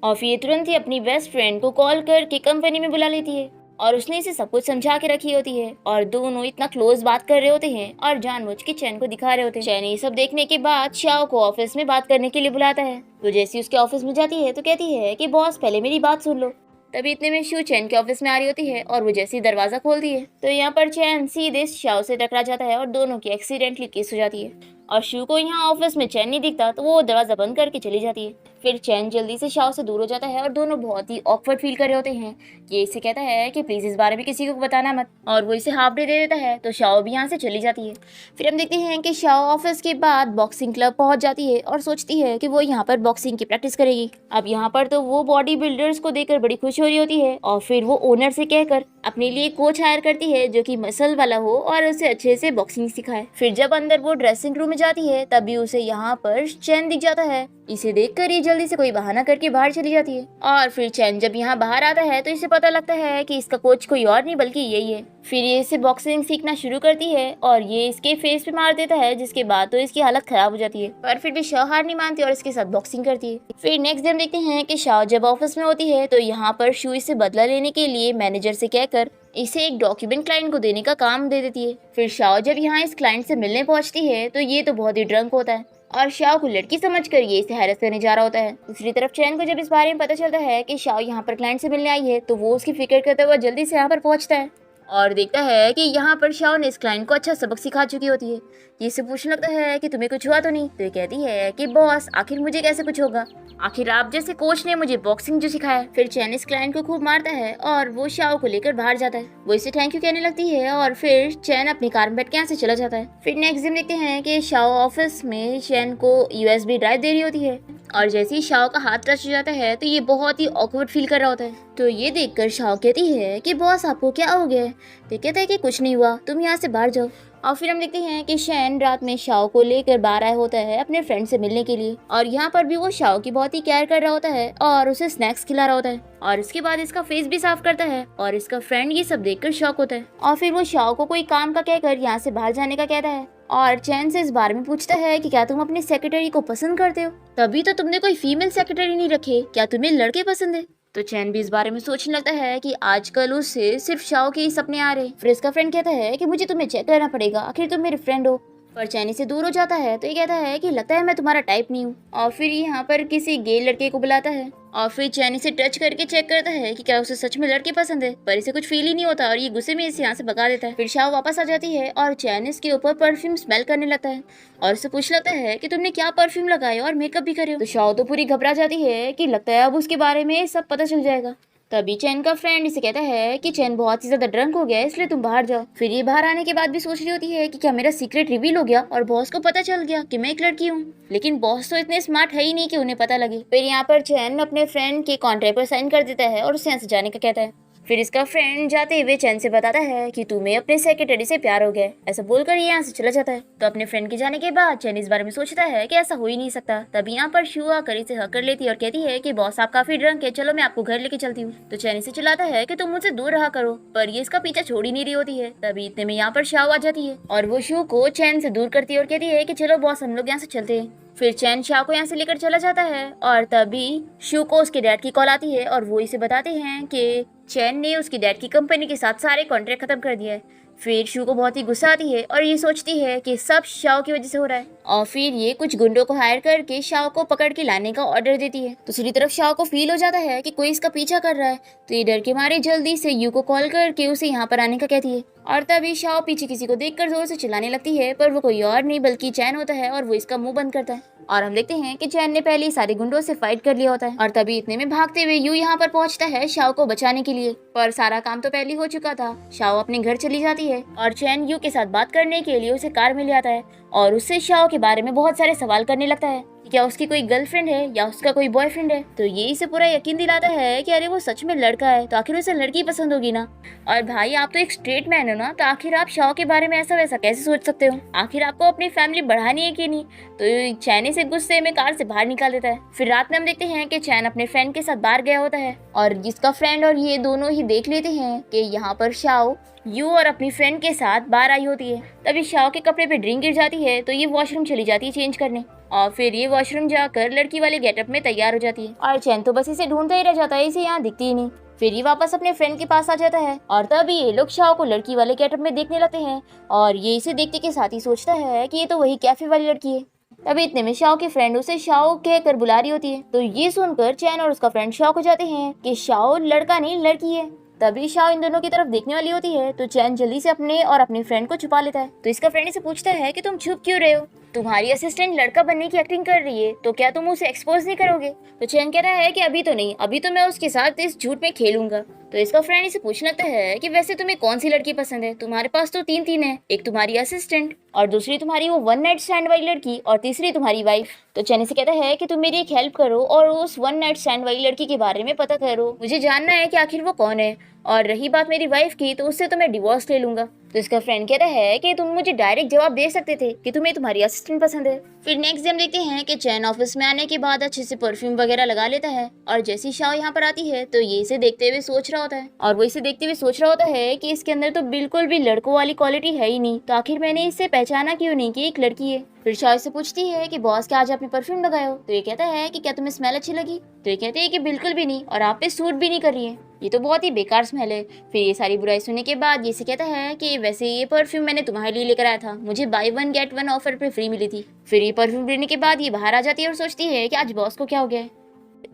और फिर ये तुरंत ही अपनी बेस्ट फ्रेंड को कॉल करके कंपनी में बुला लेती है और उसने इसे सब कुछ समझा के रखी होती है और दोनों इतना क्लोज बात कर रहे होते हैं और जानबूझ के चैन को दिखा रहे होते हैं। चैन ये सब देखने के बाद शाओ को ऑफिस में बात करने के लिए बुलाता है। तो जैसे उसके ऑफिस में जाती है तो कहती है कि बॉस पहले मेरी बात सुन लो। तभी इतने में शू चैन के ऑफिस में आ रही होती है और वो जैसे ही दरवाजा खोलती है तो यहाँ पर चैन सीधे शाओ से टकरा जाता है और दोनों की एक्सीडेंटली किस हो जाती है। और शू को यहाँ ऑफिस में चैन नहीं दिखता तो वो दरवाजा बंद करके चली जाती है। फिर चैन जल्दी से शाओ से दूर हो जाता है और दोनों बहुत ही ऑकवर्ड फील कर रहे होते हैं। ये इसे कहता है कि प्लीज इस बारे में किसी को बताना मत, और वो इसे हाफ डे दे देता है। तो शाओ भी यहाँ से चली जाती है। फिर हम देखते हैं कि शाओ ऑफिस के बाद बॉक्सिंग क्लब पहुंच जाती है और सोचती है कि वो यहाँ पर बॉक्सिंग की प्रैक्टिस करेगी। अब यहाँ पर तो वो बॉडी बिल्डर्स को देखकर बड़ी खुश हो रही होती है और फिर वो ओनर से कहकर अपने लिए कोच हायर करती है जो कि मसल वाला हो और उसे अच्छे से बॉक्सिंग सिखाए। फिर जब अंदर वो ड्रेसिंग रूम में जाती है तभी उसे यहाँ पर चैन दिख जाता है। इसे देखकर ये जल्दी से कोई बहाना करके बाहर चली जाती है। और फिर चैन जब यहाँ बाहर आता है तो इसे पता लगता है कि इसका कोच कोई और नहीं बल्कि यही है। फिर ये इसे बॉक्सिंग सीखना शुरू करती है और ये इसके फेस पे मार देता है, जिसके बाद तो इसकी हालत खराब हो जाती है। पर फिर भी शाओ हार नहीं मानती और इसके साथ बॉक्सिंग करती है। फिर नेक्स्ट डे हम देखते हैं कि शाओ जब ऑफिस में होती है तो यहाँ पर शू इसे बदला लेने के लिए मैनेजर से कहकर इसे एक डॉक्यूमेंट क्लाइंट को देने का काम दे देती है। फिर शाओ जब यहाँ इस क्लाइंट से मिलने पहुंचती है तो ये तो बहुत ही ड्रंक होता है और शाओ को लड़की समझकर ये इसे हैरेस करने जा रहा होता है। दूसरी तरफ चैन को जब इस बारे में पता चलता है कि शाओ यहाँ पर क्लाइंट से मिलने आई है तो वो उसकी फिक्र करते हुए जल्दी से यहाँ पर पहुंचता है और देखता है कि यहाँ पर शाओ ने इस क्लाइंट को अच्छा सबक सिखा चुकी होती है। ये इससे पूछने लगता है कि तुम्हें कुछ हुआ तो नहीं। तो ये कहती है कि बॉस आखिर मुझे कैसे कुछ होगा, आखिर आप जैसे कोच ने मुझे बॉक्सिंग जो सिखाया। फिर चैन इस क्लाइंट को खूब मारता है और वो शाओ को लेकर बाहर जाता है। वो इसे थैंक यू कहने लगती है और फिर चैन अपनी कार में बैठ के यहाँ से चला जाता है। फिर नेक्स्ट दिन देखते हैं कि शाओ ऑफिस में चैन को USB ड्राइव दे रही होती है और जैसे ही शाओ का हाथ टच हो जाता है तो ये बहुत ही ऑकवर्ड फील कर रहा होता है। तो ये देखकर शाओ कहती है कि बॉस आपको क्या हो गया है। तो कहता है कि कुछ नहीं हुआ, तुम यहाँ से बाहर जाओ। और फिर हम देखते हैं कि शैन रात में शाओ को लेकर बाहर आया होता है अपने फ्रेंड से मिलने के लिए और यहाँ पर भी वो शाओ की बहुत ही केयर कर रहा होता है और उसे स्नैक्स खिला रहा होता है और इसके बाद इसका फेस भी साफ करता है और इसका फ्रेंड ये सब देखकर शॉक होता है और फिर वो शाओ को कोई काम का कहकर यहाँ से बाहर जाने का कहता है और चैन से इस बारे में पूछता है कि क्या तुम अपनी सेक्रेटरी को पसंद करते हो, तभी तो तुमने कोई फीमेल सेक्रेटरी नहीं रखे, क्या तुम्हें लड़के पसंद है। तो चैन भी इस बारे में सोचने लगता है कि आजकल उसे सिर्फ शाओ के ही सपने आ रहे। फिर इसका फ्रेंड कहता है कि मुझे तुम्हें चेक करना पड़ेगा, आखिर तुम मेरे फ्रेंड हो। पर चैन से दूर हो जाता है तो ये कहता है कि लगता है मैं तुम्हारा टाइप नहीं हूँ और फिर यहाँ पर किसी गे लड़के को बुलाता है और फिर चैन से टच करके चेक करता है कि क्या उसे सच में लड़के पसंद है, पर इसे कुछ फील ही नहीं होता और ये गुस्से में इसे यहाँ से भगा देता है। फिर शाओ वापस आ जाती है और चैन इसके ऊपर परफ्यूम स्मेल करने लगता है और इसे पूछ लगता है कि तुमने क्या परफ्यूम लगाया और मेकअप भी करे हो। तो शाओ तो पूरी घबरा जाती है कि लगता है अब उसके बारे में सब पता चल जाएगा। तभी चैन का फ्रेंड इसे कहता है कि चैन बहुत ही ज्यादा ड्रंक हो गया है इसलिए तुम बाहर जाओ। फिर ये बाहर आने के बाद भी सोच रही होती है कि क्या मेरा सीक्रेट रिवील हो गया और बॉस को पता चल गया कि मैं एक लड़की हूँ, लेकिन बॉस तो इतने स्मार्ट है ही नहीं कि उन्हें पता लगे। फिर यहाँ पर चैन अपने फ्रेंड के कॉन्ट्रैक्ट पर साइन कर देता है और उसे यहाँ से जाने का कहता है। फिर इसका फ्रेंड जाते हुए चैन से बताता है कि तुम्हें अपने सेक्रेटरी से प्यार हो गया है, ऐसा बोलकर ये यहाँ से चला जाता है। तो अपने फ्रेंड के जाने के बाद चैन इस बारे में सोचता है कि ऐसा हो ही नहीं सकता। तभी यहाँ पर शू आकर इसे हक कर लेती है और कहती है कि बॉस आप काफी ड्रंक है, चलो मैं आपको घर लेके चलती हूँ। तो चैन इसे चिल्लाता है कि तुम मुझसे दूर रहा करो, पर ये इसका पीछा छोड़ ही नहीं रही होती है। तभी इतने में यहाँ पर शाओ आ जाती है और वो शू को चैन से दूर करती है और कहती है कि चलो बॉस हम लोग यहाँ से चलते हैं। फिर चैन शाओ को यहाँ से लेकर चला जाता है और तभी शू को उसके डैड की कॉल आती है और वो इसे बताते हैं कि चैन ने उसकी डैड की कंपनी के साथ सारे कॉन्ट्रैक्ट खत्म कर दिया है। फिर शू को बहुत ही गुस्सा आती है और ये सोचती है कि सब शाओ की वजह से हो रहा है और फिर ये कुछ गुंडों को हायर करके शाओ को पकड़ के लाने का ऑर्डर देती है। दूसरी तरफ शाओ को फील हो जाता है कि कोई इसका पीछा कर रहा है, तो ये डर के मारे जल्दी से यू को कॉल करके उसे यहाँ पर आने का कहती है। और तभी शाओ पीछे किसी को देखकर जोर से चिल्लाने लगती है, पर वो कोई और नहीं बल्कि चैन होता है और वो इसका मुंह बंद करता है। और हम देखते हैं कि चैन ने पहले ही सारे गुंडों से फाइट कर लिया होता है और तभी इतने में भागते हुए यू यहाँ पर पहुंचता है शाओ को बचाने के लिए, पर सारा काम तो पहले हो चुका था। शाओ अपने घर चली जाती है और चैन यू के साथ बात करने के लिए उसे कार में ले आता है और उससे शाओ के बारे में बहुत सारे सवाल करने लगता है कि क्या उसकी कोई गर्लफ्रेंड है या उसका कोई बॉयफ्रेंड है। तो ये इसे पूरा यकीन दिलाता है कि अरे वो सच में लड़का है, तो आखिर उसे लड़की पसंद होगी ना। और भाई आप तो एक स्ट्रेट मैन हो ना, तो आखिर आप शाओ के बारे में ऐसा वैसा कैसे सोच सकते हो? आखिर आपको अपनी फैमिली बढ़ानी है कि नहीं? तो चैन से गुस्से में कार से बाहर निकाल देता है। फिर रात में हम देखते हैं कि चैन अपने फ्रेंड के साथ बाहर गया होता है और जिसका फ्रेंड और ये दोनों ही देख लेते हैं कि यहाँ पर शाओ यू और अपनी फ्रेंड के साथ बाहर आई होती है। तभी शाओ के कपड़े पे ड्रिंक गिर जाती है, तो ये वॉशरूम चली जाती है चेंज करने और फिर ये वॉशरूम जाकर लड़की वाले गेटअप में तैयार हो जाती है और चैन तो बस इसे ढूंढता ही रह जाता है, इसे यहाँ दिखती ही नहीं। फिर ये वापस अपने फ्रेंड के पास आ जाता है और तभी ये लोग शाओ को लड़की वाले गेटअप में देखने लगते हैं और ये इसे देखते के साथ ही सोचता है कि ये तो वही कैफे वाली लड़की है। तभी इतने में शाओ की फ्रेंड उसे शाओ कहकर बुला रही होती है, तो ये सुनकर चैन और उसका फ्रेंड शॉक हो जाते हैं कि शाओ लड़का नहीं लड़की है। तभी शाओ इन दोनों की तरफ देखने वाली होती है, तो चैन जल्दी से अपने और अपनी फ्रेंड को छुपा लेता है। तो इसका फ्रेंड इसे पूछता है कि तुम छुप क्यों रहे हो? तुम्हारी असिस्टेंट लड़का बनने की एक्टिंग कर रही है, तो क्या तुम उसे एक्सपोज नहीं करोगे? तो चैन कह रहा है कि अभी तो नहीं, अभी तो मैं उसके साथ इस झूठ में खेलूंगा। तो इसका फ्रेंड इसे पूछने लगता है कि वैसे तुम्हें कौन सी लड़की पसंद है? तुम्हारे पास तो तीन है, एक तुम्हारी असिस्टेंट और दूसरी तुम्हारी वो वन नाइट स्टैंड वाली लड़की और तीसरी तुम्हारी वाइफ। तो चैन इसे कहता है कि तुम मेरी एक हेल्प करो और उस वन नाइट स्टैंड वाली लड़की के बारे में पता करो, मुझे जानना है कि आखिर वो कौन है। और रही बात मेरी वाइफ की, तो उससे तो मैं डिवोर्स ले लूंगा। तो इसका फ्रेंड कहता है कि तुम मुझे डायरेक्ट जवाब दे सकते थे कि तुम्हें तुम्हारी असिस्टेंट पसंद है। फिर नेक्स्ट डे हम देखते हैं कि चैन ऑफिस में आने के बाद अच्छे से परफ्यूम वगैरह लगा लेता है और जैसी शाओ यहाँ पर आती है तो ये इसे देखते हुए सोच रहा होता है और वो इसे देखते हुए सोच रहा होता है कि इसके अंदर तो बिल्कुल भी लड़कों वाली क्वालिटी है ही नहीं, तो आखिर मैंने इससे पहचाना क्यों नहीं कि एक लड़की है। फिर शाओ से पूछती है कि बॉस क्या आज आपने परफ्यूम लगाया हो? तो ये कहता है कि क्या तुम्हें स्मेल अच्छी लगी? तो ये कहते हैं कि बिल्कुल भी नहीं और आप पे सूट भी नहीं कर रही है, ये तो बहुत ही बेकार स्मेल है। फिर ये सारी बुराई सुनने के बाद ये से कहता है कि वैसे ये परफ्यूम मैंने तुम्हारे लिए लेकर आया था, मुझे by one get one offer पे फ्री मिली थी। फिर ये परफ्यूम लेने के बाद ये बाहर आ जाती है और सोचती है कि आज बॉस को क्या हो गया है।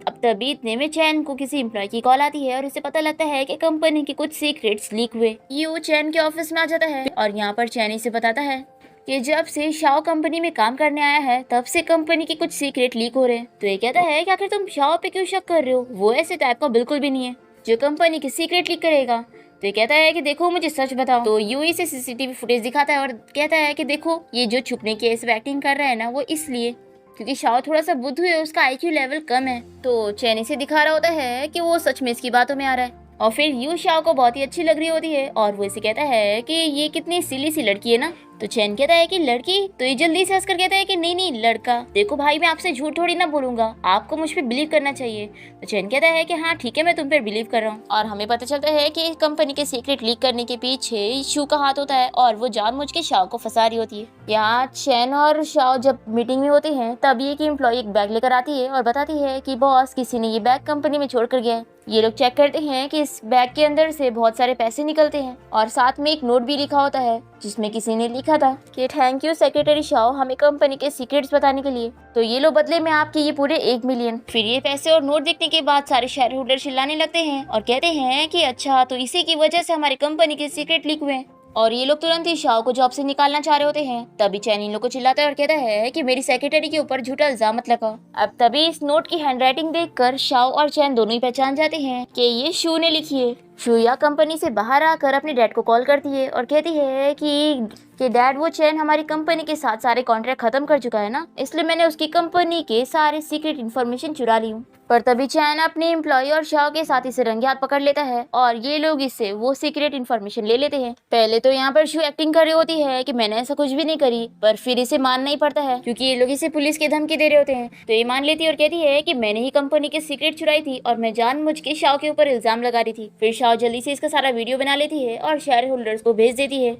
अब तभी इतने में चैन को किसी एम्प्लॉय की कॉल आती है और इसे पता लगता है कि कंपनी के कुछ सीक्रेट्स लीक हुए। ये चैन के ऑफिस में आ जाता है और यहाँ पर चैन इसे बताता है कि जब से शाओ कंपनी में काम करने आया है तब से कंपनी के कुछ सीक्रेट लीक हो रहे हैं। तो ये कहता है कि आखिर तुम शाओ पे क्यों शक कर रहे हो, वो ऐसे टाइप का बिल्कुल भी नहीं है जो कंपनी के सीक्रेट लीक करेगा। तो ये कहता है कि देखो मुझे सच बताओ। तो यूई से सीसीटीवी फुटेज दिखाता है और कहता है कि देखो ये जो छुपने की ऐसे एक्टिंग कर रहा है ना, वो इसलिए क्योंकि शाओ थोड़ा सा बुद्धू है, उसका आईक्यू लेवल कम है। तो चैन इसे दिखा रहा होता है कि वो सच में इसकी बातों में आ रहा है और फिर यू शाओ को बहुत ही अच्छी लग रही होती है और वो इसे कहता है कि ये कितनी सिली सी लड़की है ना। तो चैन कहता है कि लड़की? तो ये जल्दी से हंसकर कहता है कि नहीं नहीं लड़का। देखो भाई मैं आपसे झूठ थोड़ी ना बोलूंगा, आपको मुझ पे बिलीव करना चाहिए। तो चैन कहता है कि हाँ ठीक है मैं तुम पर बिलीव कर रहा हूँ। और हमें पता चलता है कि कंपनी के सीक्रेट लीक करने के पीछे शू का हाथ होता है और वो जानबूझ के शाओ को फंसा रही होती है। यहाँ चैन और शाओ जब मीटिंग में होते हैं तब एक एम्प्लॉय एक बैग लेकर आती है और बताती है कि बॉस किसी ने ये बैग कंपनी में छोड़ कर गया है। ये लोग चेक करते हैं कि इस बैग के अंदर से बहुत सारे पैसे निकलते हैं और साथ में एक नोट भी लिखा होता है जिसमें किसी ने लिखा था कि थैंक यू सेक्रेटरी शाओ हमें कंपनी के सीक्रेट्स बताने के लिए, तो ये लो बदले में आपके ये पूरे 1 मिलियन। फिर ये पैसे और नोट देखने के बाद सारे शेयर होल्डर चिल्लाने लगते हैं और कहते हैं कि अच्छा तो इसी की वजह से हमारी कंपनी के सीक्रेट लीक हुए और ये लोग तुरंत ही शाओ को जॉब से निकालना चाह रहे होते हैं। तभी चैन इन लोग को चिल्लाता है और कहता है कि मेरी सेक्रेटरी के ऊपर झूठा इल्जाम मत लगाओ। अब तभी इस नोट की हैंडराइटिंग देखकर शाओ और चैन दोनों ही पहचान जाते हैं कि ये शू ने लिखी है। शूया कंपनी से बाहर आकर अपने डैड को कॉल करती है और कहती है कि डैड वो चैन हमारी कंपनी के साथ सारे कॉन्ट्रैक्ट खत्म कर चुका है ना, इसलिए मैंने उसकी कंपनी के सारे सीक्रेट इन्फॉर्मेशन चुरा ली हूँ। पर तभी चैन अपने एम्प्लॉय और शाओ के साथ इसे रंगे हाथ पकड़ लेता है और ये लोग इससे वो सीक्रेट इन्फॉर्मेशन ले लेते हैं। पहले तो यहाँ पर शू एक्टिंग कर रही होती है कि मैंने ऐसा कुछ भी नहीं करी, पर फिर इसे मानना ही पड़ता है क्योंकि ये लोग इसे पुलिस की धमकी दे रहे होते हैं। तो ये मान लेती है और कहती है कि मैंने ही कंपनी के सीक्रेट चुराई थी और मैं जानबूझ के शाओ के ऊपर इल्जाम लगा रही थी। फिर शाओ जल्दी से इसका सारा वीडियो बना लेती है और शेयर होल्डर्स को भेज देती है।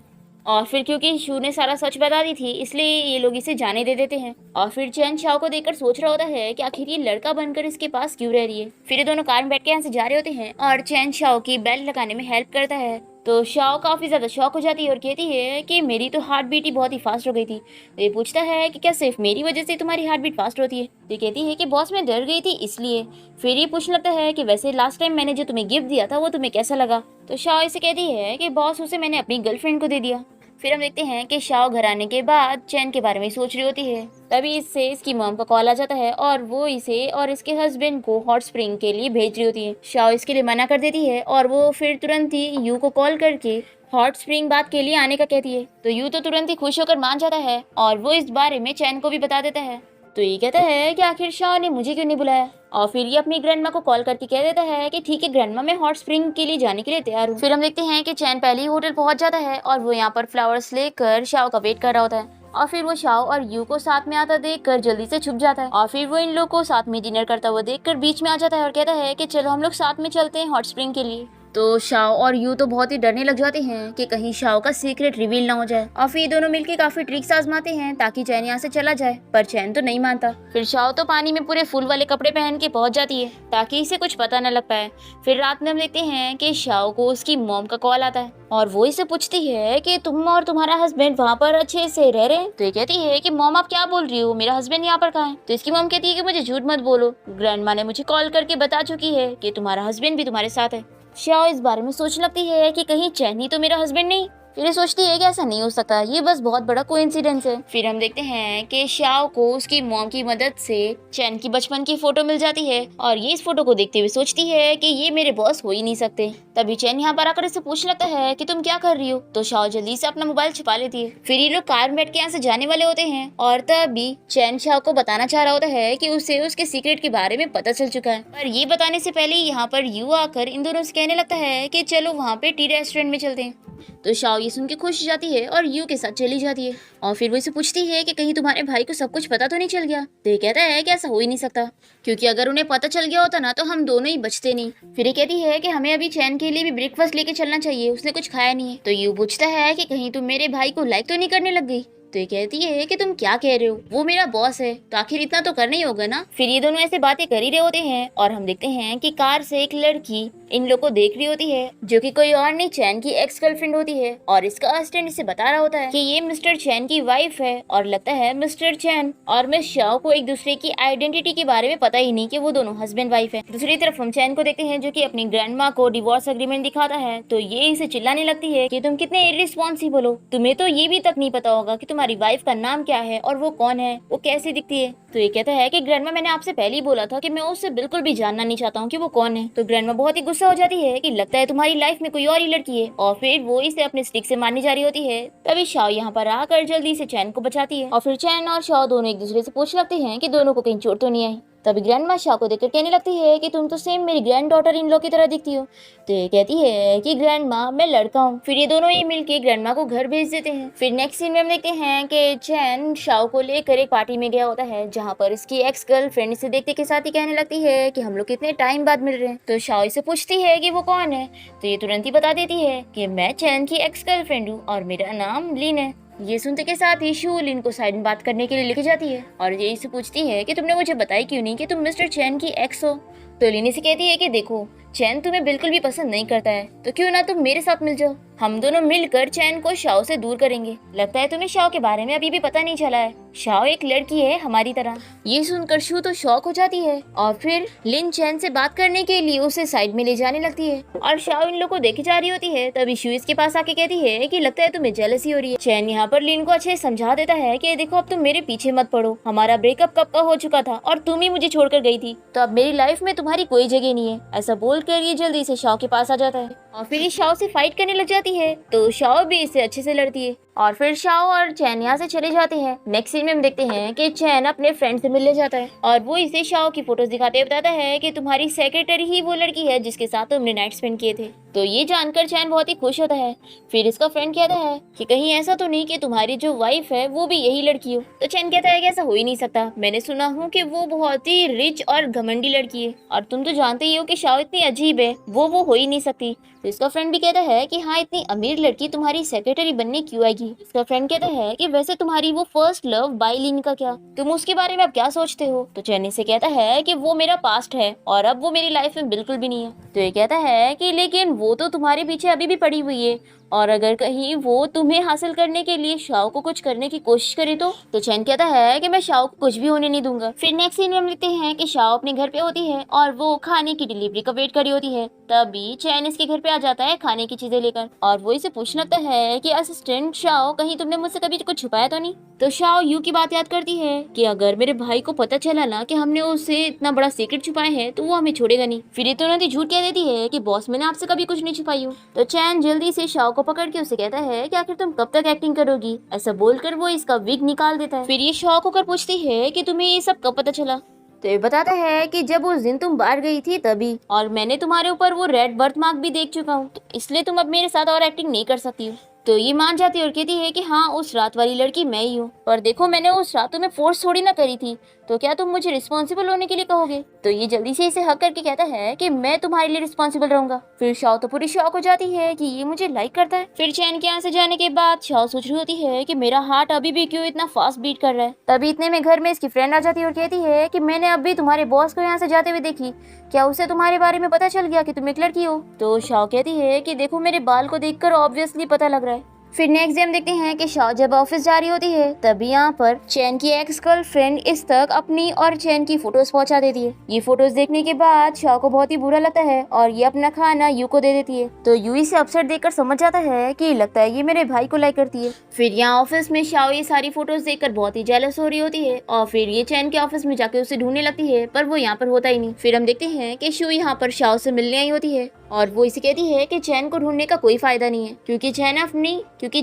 और फिर क्योंकि शू ने सारा सच बता दी थी इसलिए ये लोग इसे जाने दे देते हैं। और फिर चैन शाओ को देखकर सोच रहा होता है कि आखिर ये लड़का बनकर इसके पास क्यों रह रही है। फिर ये दोनों कार में बैठ के यहाँ से जा रहे होते हैं और चैन शाओ की बेल्ट लगाने में हेल्प करता है। तो शाओ काफी ज्यादा शॉक हो जाती है और कहती है कि मेरी तो हार्ट बीट ही बहुत ही फास्ट हो गई थी। तो ये पूछता है कि क्या सिर्फ मेरी वजह से तुम्हारी हार्ट बीट फास्ट होती है। तो ये कहती है कि बॉस मैं डर गई थी इसलिए। फिर ये पूछने लगता है कि वैसे लास्ट टाइम मैंने जो तुम्हें गिफ्ट दिया था वो तुम्हें कैसा लगा। तो शाओ इसे कहती है कि बॉस उसे मैंने अपनी गर्लफ्रेंड को दे दिया। फिर हम देखते हैं कि शाओ घर आने के बाद चैन के बारे में सोच रही होती है। तभी इससे इसकी मॉम का कॉल आ जाता है और वो इसे और इसके हस्बैंड को हॉट स्प्रिंग के लिए भेज रही होती है। शाओ इसके लिए मना कर देती है और वो फिर तुरंत ही यू को कॉल करके हॉट स्प्रिंग बात के लिए आने का कहती है। तो यू तो तुरंत ही खुश होकर मान जाता है और वो इस बारे में चैन को भी बता देता है। तो ये कहता है कि आखिर शाओ ने मुझे क्यों नहीं बुलाया। और फिर ये अपनी ग्रैंडमा को कॉल करके कह देता है कि ठीक है ग्रैंडमा मैं हॉट स्प्रिंग के लिए जाने के लिए तैयार हूँ। फिर हम देखते हैं कि चैन पहले ही होटल पहुंच जाता है और वो यहाँ पर फ्लावर्स लेकर शाओ का वेट कर रहा होता है। और फिर वो शाओ और यू को साथ में आता देखकर जल्दी से छुप जाता है। और फिर वो इन लोग को साथ में डिनर करता हुआ देखकर बीच में आ जाता है और कहता है कि चलो हम लोग साथ में चलते हैं हॉट स्प्रिंग के लिए। तो शाओ और यू तो बहुत ही डरने लग जाते हैं कि कहीं शाओ का सीक्रेट रिवील ना हो जाए। और फिर ये दोनों मिलकर काफी ट्रिक्स आजमाते हैं ताकि चैन यहाँ से चला जाए, पर चैन तो नहीं मानता। फिर शाओ तो पानी में पूरे फूल वाले कपड़े पहन के पहुंच जाती है ताकि इसे कुछ पता न लग पाए। फिर रात में हम देखते हैं कि शाओ को उसकी मॉम का कॉल आता है और वो इसे पूछती है कि तुम और तुम्हारा हस्बैंड वहाँ पर अच्छे से रह रहे हैं। तो ये कहती है कि मॉम आप क्या बोल रही हो, मेरा हस्बैंड यहाँ पर कहाँ है। तो इसकी मॉम कहती है कि मुझे झूठ मत बोलो, ग्रैंडमा ने मुझे कॉल करके बता चुकी है कि तुम्हारा हस्बैंड भी तुम्हारे साथ है। शाओ इस बारे में सोचने लगती है कि कहीं चैन ही तो मेरा हस्बैंड नहीं। फिर ये सोचती है कि ऐसा नहीं हो सकता, ये बस बहुत बड़ा कोइंसिडेंस है। फिर हम देखते हैं कि शाओ को उसकी मॉम की मदद से चैन की बचपन की फोटो मिल जाती है और ये इस फोटो को देखते हुए सोचती है कि ये मेरे बॉस हो ही नहीं सकते। तभी चैन यहाँ पर आकर इससे पूछने लगता है कि तुम क्या कर रही हो। तो शाओ जल्दी से अपना मोबाइल छुपा लेती है। फिर ये लोग कार में बैठ के यहाँ से जाने वाले होते हैं और तभी चैन शाओ को बताना चाह रहा होता है कि उसे उसके सीक्रेट के बारे में पता चल चुका है। पर ये बताने से पहले यहाँ पर यू आकर इन दोनों से कहने लगता है कि चलो वहाँ पे टी रेस्टोरेंट में चलते हैं। तो शाओ ये सुन के खुश हो जाती है और यू के साथ चली जाती है। और फिर वो इसे पूछती है कि कहीं तुम्हारे भाई को सब कुछ पता तो नहीं चल गया। तो ये कहता है कि ऐसा हो ही नहीं सकता, क्योंकि अगर उन्हें पता चल गया होता ना तो हम दोनों ही बचते नहीं। फिर ये कहती है कि हमें अभी चैन के लिए भी ब्रेकफास्ट लेके चलना चाहिए, उसने कुछ खाया नहीं है। तो यू पूछता है कि कहीं तुम मेरे भाई को लाइक तो नहीं करने लग गई। तो ये कहती है कि तुम क्या कह रहे हो, वो मेरा बॉस है तो आखिर इतना तो करना ही होगा ना। फिर ये दोनों ऐसे बातें कर ही रहे होते हैं और हम देखते हैं कि कार से एक लड़की इन लोग को देख रही होती है जो कि कोई और नहीं चैन की एक्स गर्लफ्रेंड होती है। और इसका असिस्टेंट इसे बता रहा होता है कि ये मिस्टर चैन की वाइफ है और लगता है मिस्टर चैन और मिस शाओ को एक दूसरे की आइडेंटिटी के बारे में पता ही नहीं कि वो दोनों हस्बैंड वाइफ है। दूसरी तरफ हम चैन को देखते हैं जो कि अपनी ग्रैंडमा को डिवोर्स एग्रीमेंट दिखाता है। तो ये इसे चिल्लाने लगती है कि तुम कितने इररिस्पॉन्सिबल हो, तुम्हें तो ये भी तक नहीं पता होगा कि तुम्हारी वाइफ का नाम क्या है और वो कौन है, वो कैसी दिखती है। तो ये कहता है कि ग्रैंडमा मैंने आपसे पहले ही बोला था कि मैं उससे बिल्कुल भी जानना नहीं चाहता हूँ कि वो कौन है। तो ग्रैंडमा बहुत ही गुस्सा हो जाती है कि लगता है तुम्हारी लाइफ में कोई और ही लड़की है और फिर वो इसे अपने स्टिक से मारने जा रही होती है। तभी शाओ यहाँ पर आकर जल्दी से चैन को बचाती है और फिर चैन और शाओ दोनों एक दूसरे से पूछने लगते हैं कि दोनों को कहीं चोट तो नहीं आई। तभी ग्रैंडमा शाओ को देखकर कहने लगती है कि तुम तो सेम मेरी ग्रैंड डॉटर इन लोग की तरह दिखती हो। तो ये कहती है कि ग्रैंडमा मैं लड़का हूँ। फिर ये दोनों ही मिलके ग्रैंडमा को घर भेज देते हैं। फिर नेक्स्ट सीन में हम देखते हैं कि चैन शाओ को लेकर एक पार्टी में गया होता है जहाँ पर इसकी एक्स गर्लफ्रेंड इसे देखते के साथ ही कहने लगती है कि हम लोग कितने टाइम बाद मिल रहे हैं। तो शाओ इसे पूछती है कि वो कौन है। तो ये तुरंत ही बता देती है कि मैं चैन की एक्स गर्लफ्रेंड हूँ और मेरा नाम लिन है। ये सुनते के साथ ही शू लिन को साइड में बात करने के लिए लेके जाती है और ये इसे पूछती है कि तुमने मुझे बताई क्यों नहीं कि तुम मिस्टर चैन की एक्स हो। तो लिन इसे कहती है कि देखो चैन तुम्हें बिल्कुल भी पसंद नहीं करता है तो क्यों ना तुम मेरे साथ मिल जाओ, हम दोनों मिलकर चैन को शाओ से दूर करेंगे। लगता है तुम्हें शाओ के बारे में अभी भी पता नहीं चला है, शाओ एक लड़की है हमारी तरह। ये सुनकर शू तो शॉक हो जाती है और फिर लिन चैन से बात करने के लिए उसे साइड में ले जाने लगती है और शाओ इन लोग को देखे जा रही होती है। तभी शू इसके पास आके कहती है कि लगता है तुम्हें जेलसी हो रही है। चैन यहाँ पर लिन को अच्छे समझा देता है कि देखो अब तुम मेरे पीछे मत पड़ो, हमारा ब्रेकअप कब का हो चुका था और तुम ही मुझे छोड़कर गई थी, तो अब मेरी लाइफ में तुम्हारी कोई जगह नहीं है। ऐसा बोलकर ये जल्दी से शाओ के पास आ जाता है और फिर ये शाओ से फाइट करने लग जाती है। तो शाओ भी इससे अच्छे से लड़ती है और फिर शाओ और चैन यहाँ से चले जाते हैं। नेक्स्ट सीन में हम देखते हैं कि चैन अपने फ्रेंड से मिलने जाता है और वो इसे शाओ की फोटोज दिखाते हुए बताता है कि तुम्हारी सेक्रेटरी ही वो लड़की है जिसके साथ तुमने नाइट स्पेंड किए थे। तो ये जानकर चैन बहुत ही खुश होता है। फिर इसका फ्रेंड कहता है कि कहीं ऐसा तो नहीं कि तुम्हारी जो वाइफ है वो भी यही लड़की हो। तो चैन कहता है कि ऐसा हो ही नहीं सकता, मैंने सुना हूँ कि वो बहुत ही रिच और घमंडी लड़की है और तुम तो जानते ही हो कि शाओ इतनी अजीब है, वो हो ही नहीं सकती। तो इसका फ्रेंड भी कहता है कि हाँ, इतनी अमीर लड़की तुम्हारी सेक्रेटरी बनने क्यों आएगी। इसका फ्रेंड कहता है कि वैसे तुम्हारी वो फर्स्ट लव बाइलिन का क्या, तुम उसके बारे में अब क्या सोचते हो। तो चैन से कहता है कि वो मेरा पास्ट है और अब वो मेरी लाइफ में बिल्कुल भी नहीं है। तो ये कहता है कि लेकिन वो तो तुम्हारे पीछे अभी भी पड़ी हुई है, और अगर कहीं वो तुम्हें हासिल करने के लिए शाओ को कुछ करने की कोशिश करे तो चैन कहता है कि मैं शाओ को कुछ भी होने नहीं दूंगा। फिर नेक्स्ट सीन में हम लिखते हैं कि शाओ अपने घर पे होती है और वो खाने की डिलीवरी का वेट कर रही होती है। तभी चैन इसके घर पे आ जाता है खाने की चीजें लेकर, और वो इसे पूछने लगता है कि असिस्टेंट शाओ, कहीं तुमने मुझसे कभी कुछ छुपाया तो नहीं। तो शाओ यू की बात याद करती है कि अगर मेरे भाई को पता चला ना कि हमने उससे इतना बड़ा सीक्रेट छुपाया है तो वो हमें छोड़ेगा नहीं। फिर ये तो झूठ कह देती है कि बॉस, मैंने आपसे कभी कुछ नहीं छुपाई हूँ। तो चैन जल्दी से शाओ को पकड़ के उसे कहता है कि आखिर तुम कब तक एक्टिंग करोगी। ऐसा बोलकर वो इसका विग निकाल देता है। फिर ये शॉक होकर पूछती है कि तुम्हें ये सब कब पता चला। तो ये बताता है कि जब उस दिन तुम बाहर गई थी तभी, और मैंने तुम्हारे ऊपर वो रेड बर्थ मार्क भी देख चुका हूँ, तो इसलिए तुम अब मेरे साथ और एक्टिंग नहीं कर सकती हो। तो ये मान जाती है और कहती है कि हाँ, उस रात वाली लड़की मैं ही हूँ, और देखो मैंने उस रात तुम्हें फोर्स थोड़ी ना करी थी, तो क्या तुम मुझे रिस्पॉन्सिबल होने के लिए कहोगे। तो ये जल्दी से इसे हक करके कहता है कि मैं तुम्हारे लिए रिस्पॉन्सिबल रहूंगा। फिर शाओ तो पूरी शॉक हो जाती है कि ये मुझे लाइक करता है। फिर चैन के यहाँ से जाने के बाद शाओ सोच रही होती है कि मेरा हार्ट अभी भी क्यों इतना फास्ट बीट कर रहा है। तभी इतने में घर में इसकी फ्रेंड आ जाती है और कहती है कि मैंने अभी तुम्हारे बॉस को यहाँ से जाते हुए देखी, क्या उसे तुम्हारे बारे में पता चल गया कि तुम एक लड़की हो। तो शाओ कहती है कि देखो, मेरे बाल को देखकर ऑब्वियसली पता लग रहा है। फिर नेक्स्ट डे हम देखते हैं कि शाओ जब ऑफिस जा रही होती है तभी यहाँ पर चैन की एक्स गर्लफ्रेंड इस तक अपनी और चैन की फोटोज पहुंचा देती है। ये फोटोज देखने के बाद शाओ को बहुत ही बुरा लगता है और ये अपना खाना यू को दे देती है। तो यू इसे अपसेट देखकर समझ जाता है कि लगता है ये मेरे भाई को लाइक करती है। फिर यहाँ ऑफिस में शाओ ये सारी फोटोज देखकर बहुत ही जेलस हो रही होती है और फिर ये चैन के ऑफिस में जाके उसे ढूंढने लगती है, पर वो यहाँ पर होता ही नहीं। फिर हम देखते हैं कि शू यहाँ पर शाओ से मिलने आई होती है और वो इसे कहती है कि चैन को ढूंढने का कोई फायदा नहीं है, क्योंकि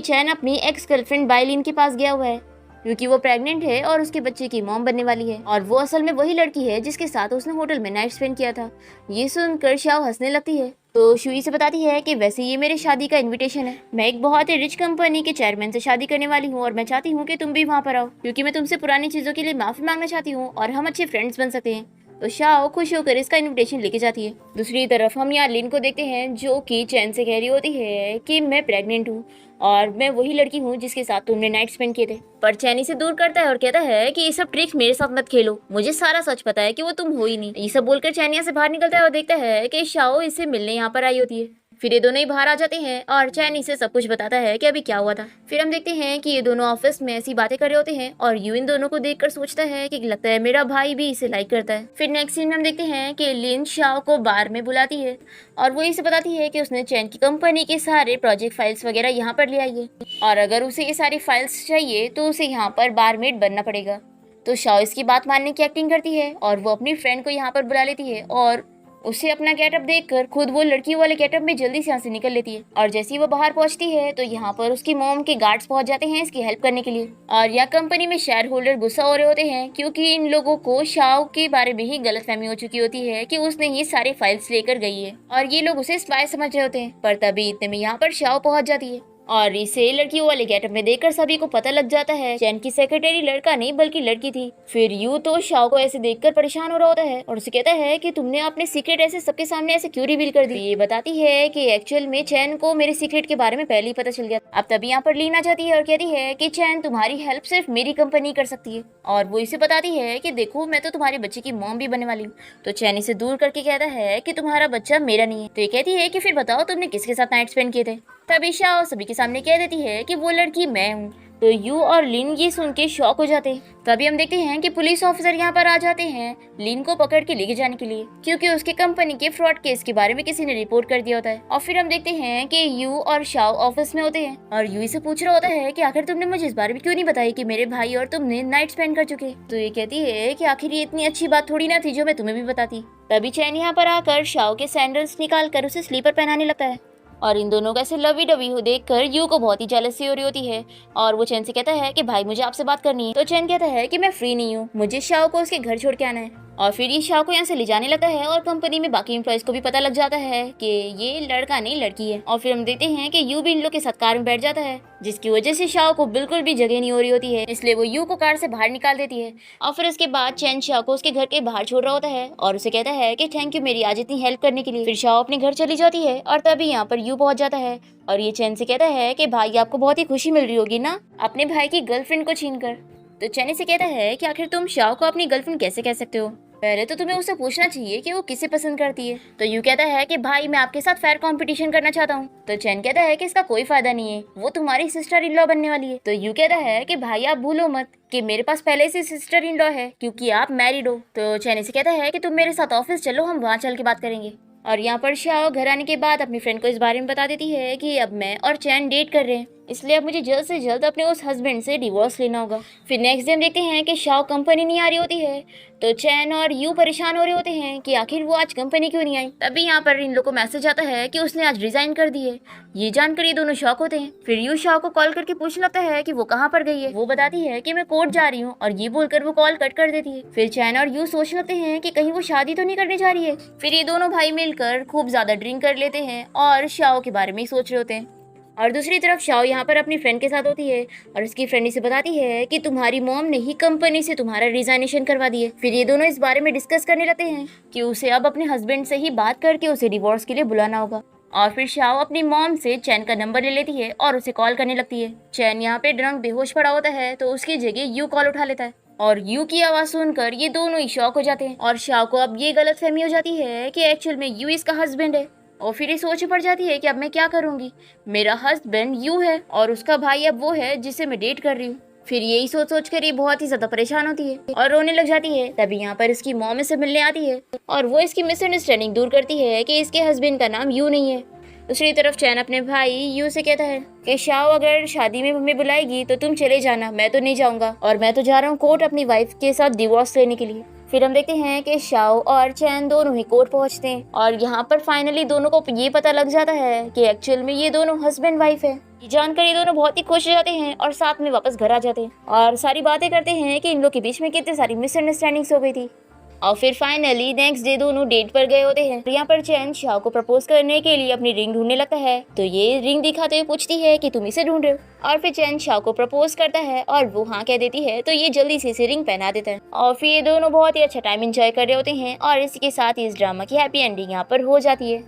चैन अपनी एक्स गर्लफ्रेंड बाइलिन के पास गया हुआ है, क्योंकि वो प्रेग्नेंट है और उसके बच्चे की मॉम बनने वाली है, और वो असल में वही लड़की है जिसके साथ उसने होटल में नाइट स्पेंड किया था। ये सुनकर शाओ हंसने लगती है। तो शुई से बताती है कि वैसे ये मेरे शादी का इनविटेशन है, मैं एक बहुत ही रिच कंपनी के चेयरमैन से शादी करने वाली हूँ और मैं चाहती हूँ कि तुम भी वहाँ पर आओ, क्योंकि मैं तुमसे पुरानी चीजों के लिए माफी मांगना चाहती हूँ और हम अच्छे फ्रेंड्स बन सकते हैं। तो शाओ खुश होकर इसका इनविटेशन लेके जाती है। दूसरी तरफ हम यहाँ लिन को देखते हैं जो कि चैन से कह रही होती है कि मैं प्रेग्नेंट हूँ और मैं वही लड़की हूँ जिसके साथ तुमने नाइट स्पेंड किए थे। पर चैन इसे दूर करता है और कहता है कि ये सब ट्रिक्स मेरे साथ मत खेलो, मुझे सारा सच पता है कि वो तुम हो ही नहीं। ये सब बोलकर चैन यहाँ से बाहर निकलता है और देखता है कि शाओ इससे मिलने यहाँ पर आई होती है। फिर ये दोनों ही बाहर आ जाते हैं और चैन इसे सब कुछ बताता है कि अभी क्या हुआ था। फिर हम देखते हैं कि ये दोनों ऑफिस में ऐसी बातें कर रहे होते हैं और यू इन दोनों को देखकर सोचता है कि लगता है मेरा भाई भी इसे लाइक करता है। फिर नेक्स्ट सीन में हम देखते हैं कि लिन शाओ को बार में बुलाती है और वो इसे बताती है कि उसने चैन की कंपनी के सारे प्रोजेक्ट फाइल्स वगैरह यहाँ पर ले आई है, और अगर उसे ये सारी फाइल्स चाहिए तो उसे यहाँ पर बारमेड बनना पड़ेगा। तो शाओ इसकी बात मानने की एक्टिंग करती है और वो अपनी फ्रेंड को यहाँ पर बुला लेती है और उसे अपना गेटअप देखकर खुद वो लड़की वाले गेटअप में जल्दी से यहाँ से निकल लेती है। और जैसे ही वो बाहर पहुंचती है तो यहाँ पर उसकी मॉम के गार्ड्स पहुंच जाते हैं इसकी हेल्प करने के लिए, और यहाँ कंपनी में शेयर होल्डर गुस्सा हो रहे होते हैं क्योंकि इन लोगों को शाओ के बारे में ही गलतफहमी हो चुकी होती है कि उसने ये सारे फाइल्स लेकर गई है और ये लोग उसे स्पाई समझ रहे होते हैं। पर तभी इतने में यहाँ पर शाओ पहुंच जाती है और इसे लड़कियों वाले गेटअप में देखकर सभी को पता लग जाता है चैन की सेक्रेटरी लड़का नहीं बल्कि लड़की थी। फिर यू तो शाओ को ऐसे देखकर परेशान हो रहा होता है और उसे कहता है कि तुमने अपने सीक्रेट ऐसे सबके सामने ऐसे क्यों रिवील कर दी। ये बताती है कि एक्चुअल में चैन को मेरे सीक्रेट के बारे में पहले ही पता चल गया। अब तभी यहाँ पर लीन आ जाती है और कहती है कि चैन तुम्हारी हेल्प सिर्फ मेरी कंपनी कर सकती है, और वो इसे बताती है कि देखो मैं तो तुम्हारे बच्चे की मॉम भी बनने वाली हूँ। तो चैन इसे दूर करके कहता है कि तुम्हारा बच्चा मेरा नहीं है। तो ये कहती है कि फिर बताओ तुमने किसके साथ नाइट स्पेंड किए थे। तभी शाओ सभी के सामने कह देती है कि वो लड़की मैं हूँ। तो यू और लिन ये सुन के शॉक हो जाते हैं। तभी हम देखते हैं कि पुलिस ऑफिसर यहाँ पर आ जाते हैं लिन को पकड़ के लेके जाने के लिए, क्योंकि उसके कंपनी के फ्रॉड केस के बारे में किसी ने रिपोर्ट कर दिया होता है। और फिर हम देखते हैं कि यू और शाओ ऑफिस में होते हैं और यू से पूछ रहा होता है कि आखिर तुमने मुझे इस बारे में क्यों नहीं बताई कि मेरे भाई और तुमने नाइट स्पेंड कर चुके। तो ये कहती है कि आखिर ये इतनी अच्छी बात थोड़ी ना थी जो मैं तुम्हें भी बताती। तभी चैन यहाँ पर आकर शाओ के सैंडल्स निकाल कर उसे स्लीपर पहनाने लगता है और इन दोनों का ऐसे लवी डवी हो देखकर यू को बहुत ही जेलसी हो रही होती है और वो चैन से कहता है कि भाई मुझे आपसे बात करनी है। तो चैन कहता है कि मैं फ्री नहीं हूँ, मुझे शाओ को उसके घर छोड़ के आना है। और फिर ये शाओ को यहाँ से ले जाने लगता है और कंपनी में बाकी एम्प्लॉयज को भी पता लग जाता है कि ये लड़का नहीं लड़की है। और फिर हम देखते हैं कि यू भी इन लोग के साथ कार में बैठ जाता है, जिसकी वजह से शाओ को बिल्कुल भी जगह नहीं हो रही होती है, इसलिए वो यू को कार से बाहर निकाल देती है। और फिर उसके बाद चैन शाओ को उसके घर के बाहर छोड़ रहा होता है और उसे कहता है कि थैंक यू मेरी आज इतनी हेल्प करने के लिए। फिर शाओ अपने घर चली जाती है और तभी यहाँ पर यू पहुंच जाता है और ये चैन से कहता है कि भाई आपको बहुत ही खुशी मिल रही होगी ना अपने भाई की गर्लफ्रेंड को छीन कर। तो चैन से कहता है कि आखिर तुम शाओ को अपनी गर्लफ्रेंड कैसे कह सकते हो, पहले तो तुम्हें उससे पूछना चाहिए कि वो किसे पसंद करती है। तो यू कहता है कि भाई मैं आपके साथ फेयर कंपटीशन करना चाहता हूँ। तो चैन कहता है कि इसका कोई फायदा नहीं है, वो तुम्हारी सिस्टर इन लॉ बनने वाली है। तो यू कहता है कि भाई आप भूलो मत कि मेरे पास पहले से सिस्टर इन लॉ है क्योंकि आप मैरिड हो। तो चैन से कहता है कि तुम मेरे साथ ऑफिस चलो, हम वहाँ चल के बात करेंगे। और यहाँ पर शाओ घर आने के बाद अपनी फ्रेंड को इस बारे में बता देती है कि अब मैं और चैन डेट कर रहे हैं, इसलिए अब मुझे जल्द से जल्द अपने उस हस्बैंड से डिवोर्स लेना होगा। फिर नेक्स्ट डे हम देखते हैं कि शाओ कंपनी नहीं आ रही होती है, तो चैन और यू परेशान हो रहे होते हैं कि आखिर वो आज कंपनी क्यों नहीं आई। तभी यहाँ पर इन लोगों को मैसेज आता है कि उसने आज रिजाइन कर दी है। ये जानकर ये दोनों शॉक होते हैं। फिर यू शाओ को कॉल करके पूछने लगता है कि वो कहाँ पर गई है। वो बताती है कि मैं कोर्ट जा रही हूँ और ये बोलकर वो कॉल कट कर देती है। फिर चैन और यू सोचने लगते हैं कि कहीं वो शादी तो नहीं करने जा रही है। फिर ये दोनों भाई मिलकर खूब ज्यादा ड्रिंक कर लेते हैं और शाओ के बारे में ही सोच रहे होते हैं। और दूसरी तरफ शाओ यहाँ पर अपनी फ्रेंड के साथ होती है और उसकी फ्रेंड इसे बताती है कि तुम्हारी मॉम ने ही कंपनी से तुम्हारा रिजाइनेशन करवा दी है। फिर ये दोनों इस बारे में डिस्कस करने लगते हैं कि उसे अब अपने हस्बैंड से ही बात करके उसे डिवोर्स के लिए बुलाना होगा। और फिर शाओ अपनी मॉम से चैन का नंबर ले लेती है और उसे कॉल करने लगती है। चैन यहाँ पे ड्रंक बेहोश पड़ा होता है तो उसकी जगह यू कॉल उठा लेता है और यू की आवाज सुनकर ये दोनों ही शॉक हो जाते हैं। और शाओ को अब ये गलतफहमी हो जाती है कि एक्चुअल में यू इसका हस्बैंड है। और फिर ये सोच पड़ जाती है कि अब मैं क्या करूंगी, मेरा हस्बैंड यू है और उसका भाई अब वो है जिसे मैं डेट कर रही हूँ। फिर यही सोच सोच कर ये बहुत ही ज्यादा परेशान होती है और रोने लग जाती है। तभी यहाँ पर इसकी मॉम इससे मिलने आती है और वो इसकी मिसअंडरस्टैंडिंग दूर करती है कि इसके हस्बैंड का नाम यू नहीं है। दूसरी तरफ चैन अपने भाई यू से कहता है कि शाओ अगर शादी में हमें बुलाएगी तो तुम चले जाना, मैं तो नहीं जाऊंगा और मैं तो जा रहा हूँ कोर्ट अपनी वाइफ के साथ डिवोर्स लेने के लिए। फिर हम देखते हैं कि शाओ और चैन दोनों ही कोर्ट पहुंचते हैं और यहाँ पर फाइनली दोनों को ये पता लग जाता है कि एक्चुअल में ये दोनों हस्बैंड वाइफ है। ये जानकर ये दोनों बहुत ही खुश हो जाते हैं और साथ में वापस घर आ जाते हैं और सारी बातें करते हैं कि इन लोग के बीच में कितनी सारी मिसअंडरस्टैंडिंग्स हो गई थी। और फिर फाइनली नेक्स्ट डे दोनों डेट पर गए होते हैं। यहाँ पर चैन शाओ को प्रपोज करने के लिए अपनी रिंग ढूंढने लगता है तो ये रिंग दिखाते हुए पूछती है कि तुम इसे ढूंढ रहे हो। और फिर चैन शाओ को प्रपोज करता है और वो हाँ कह देती है तो ये जल्दी से इसे रिंग पहना देता है। और फिर ये दोनों बहुत ही अच्छा टाइम एंजॉय कर रहे होते हैं और इसी के साथ ही इस ड्रामा की हैप्पी एंडिंग यहाँ पर हो जाती है।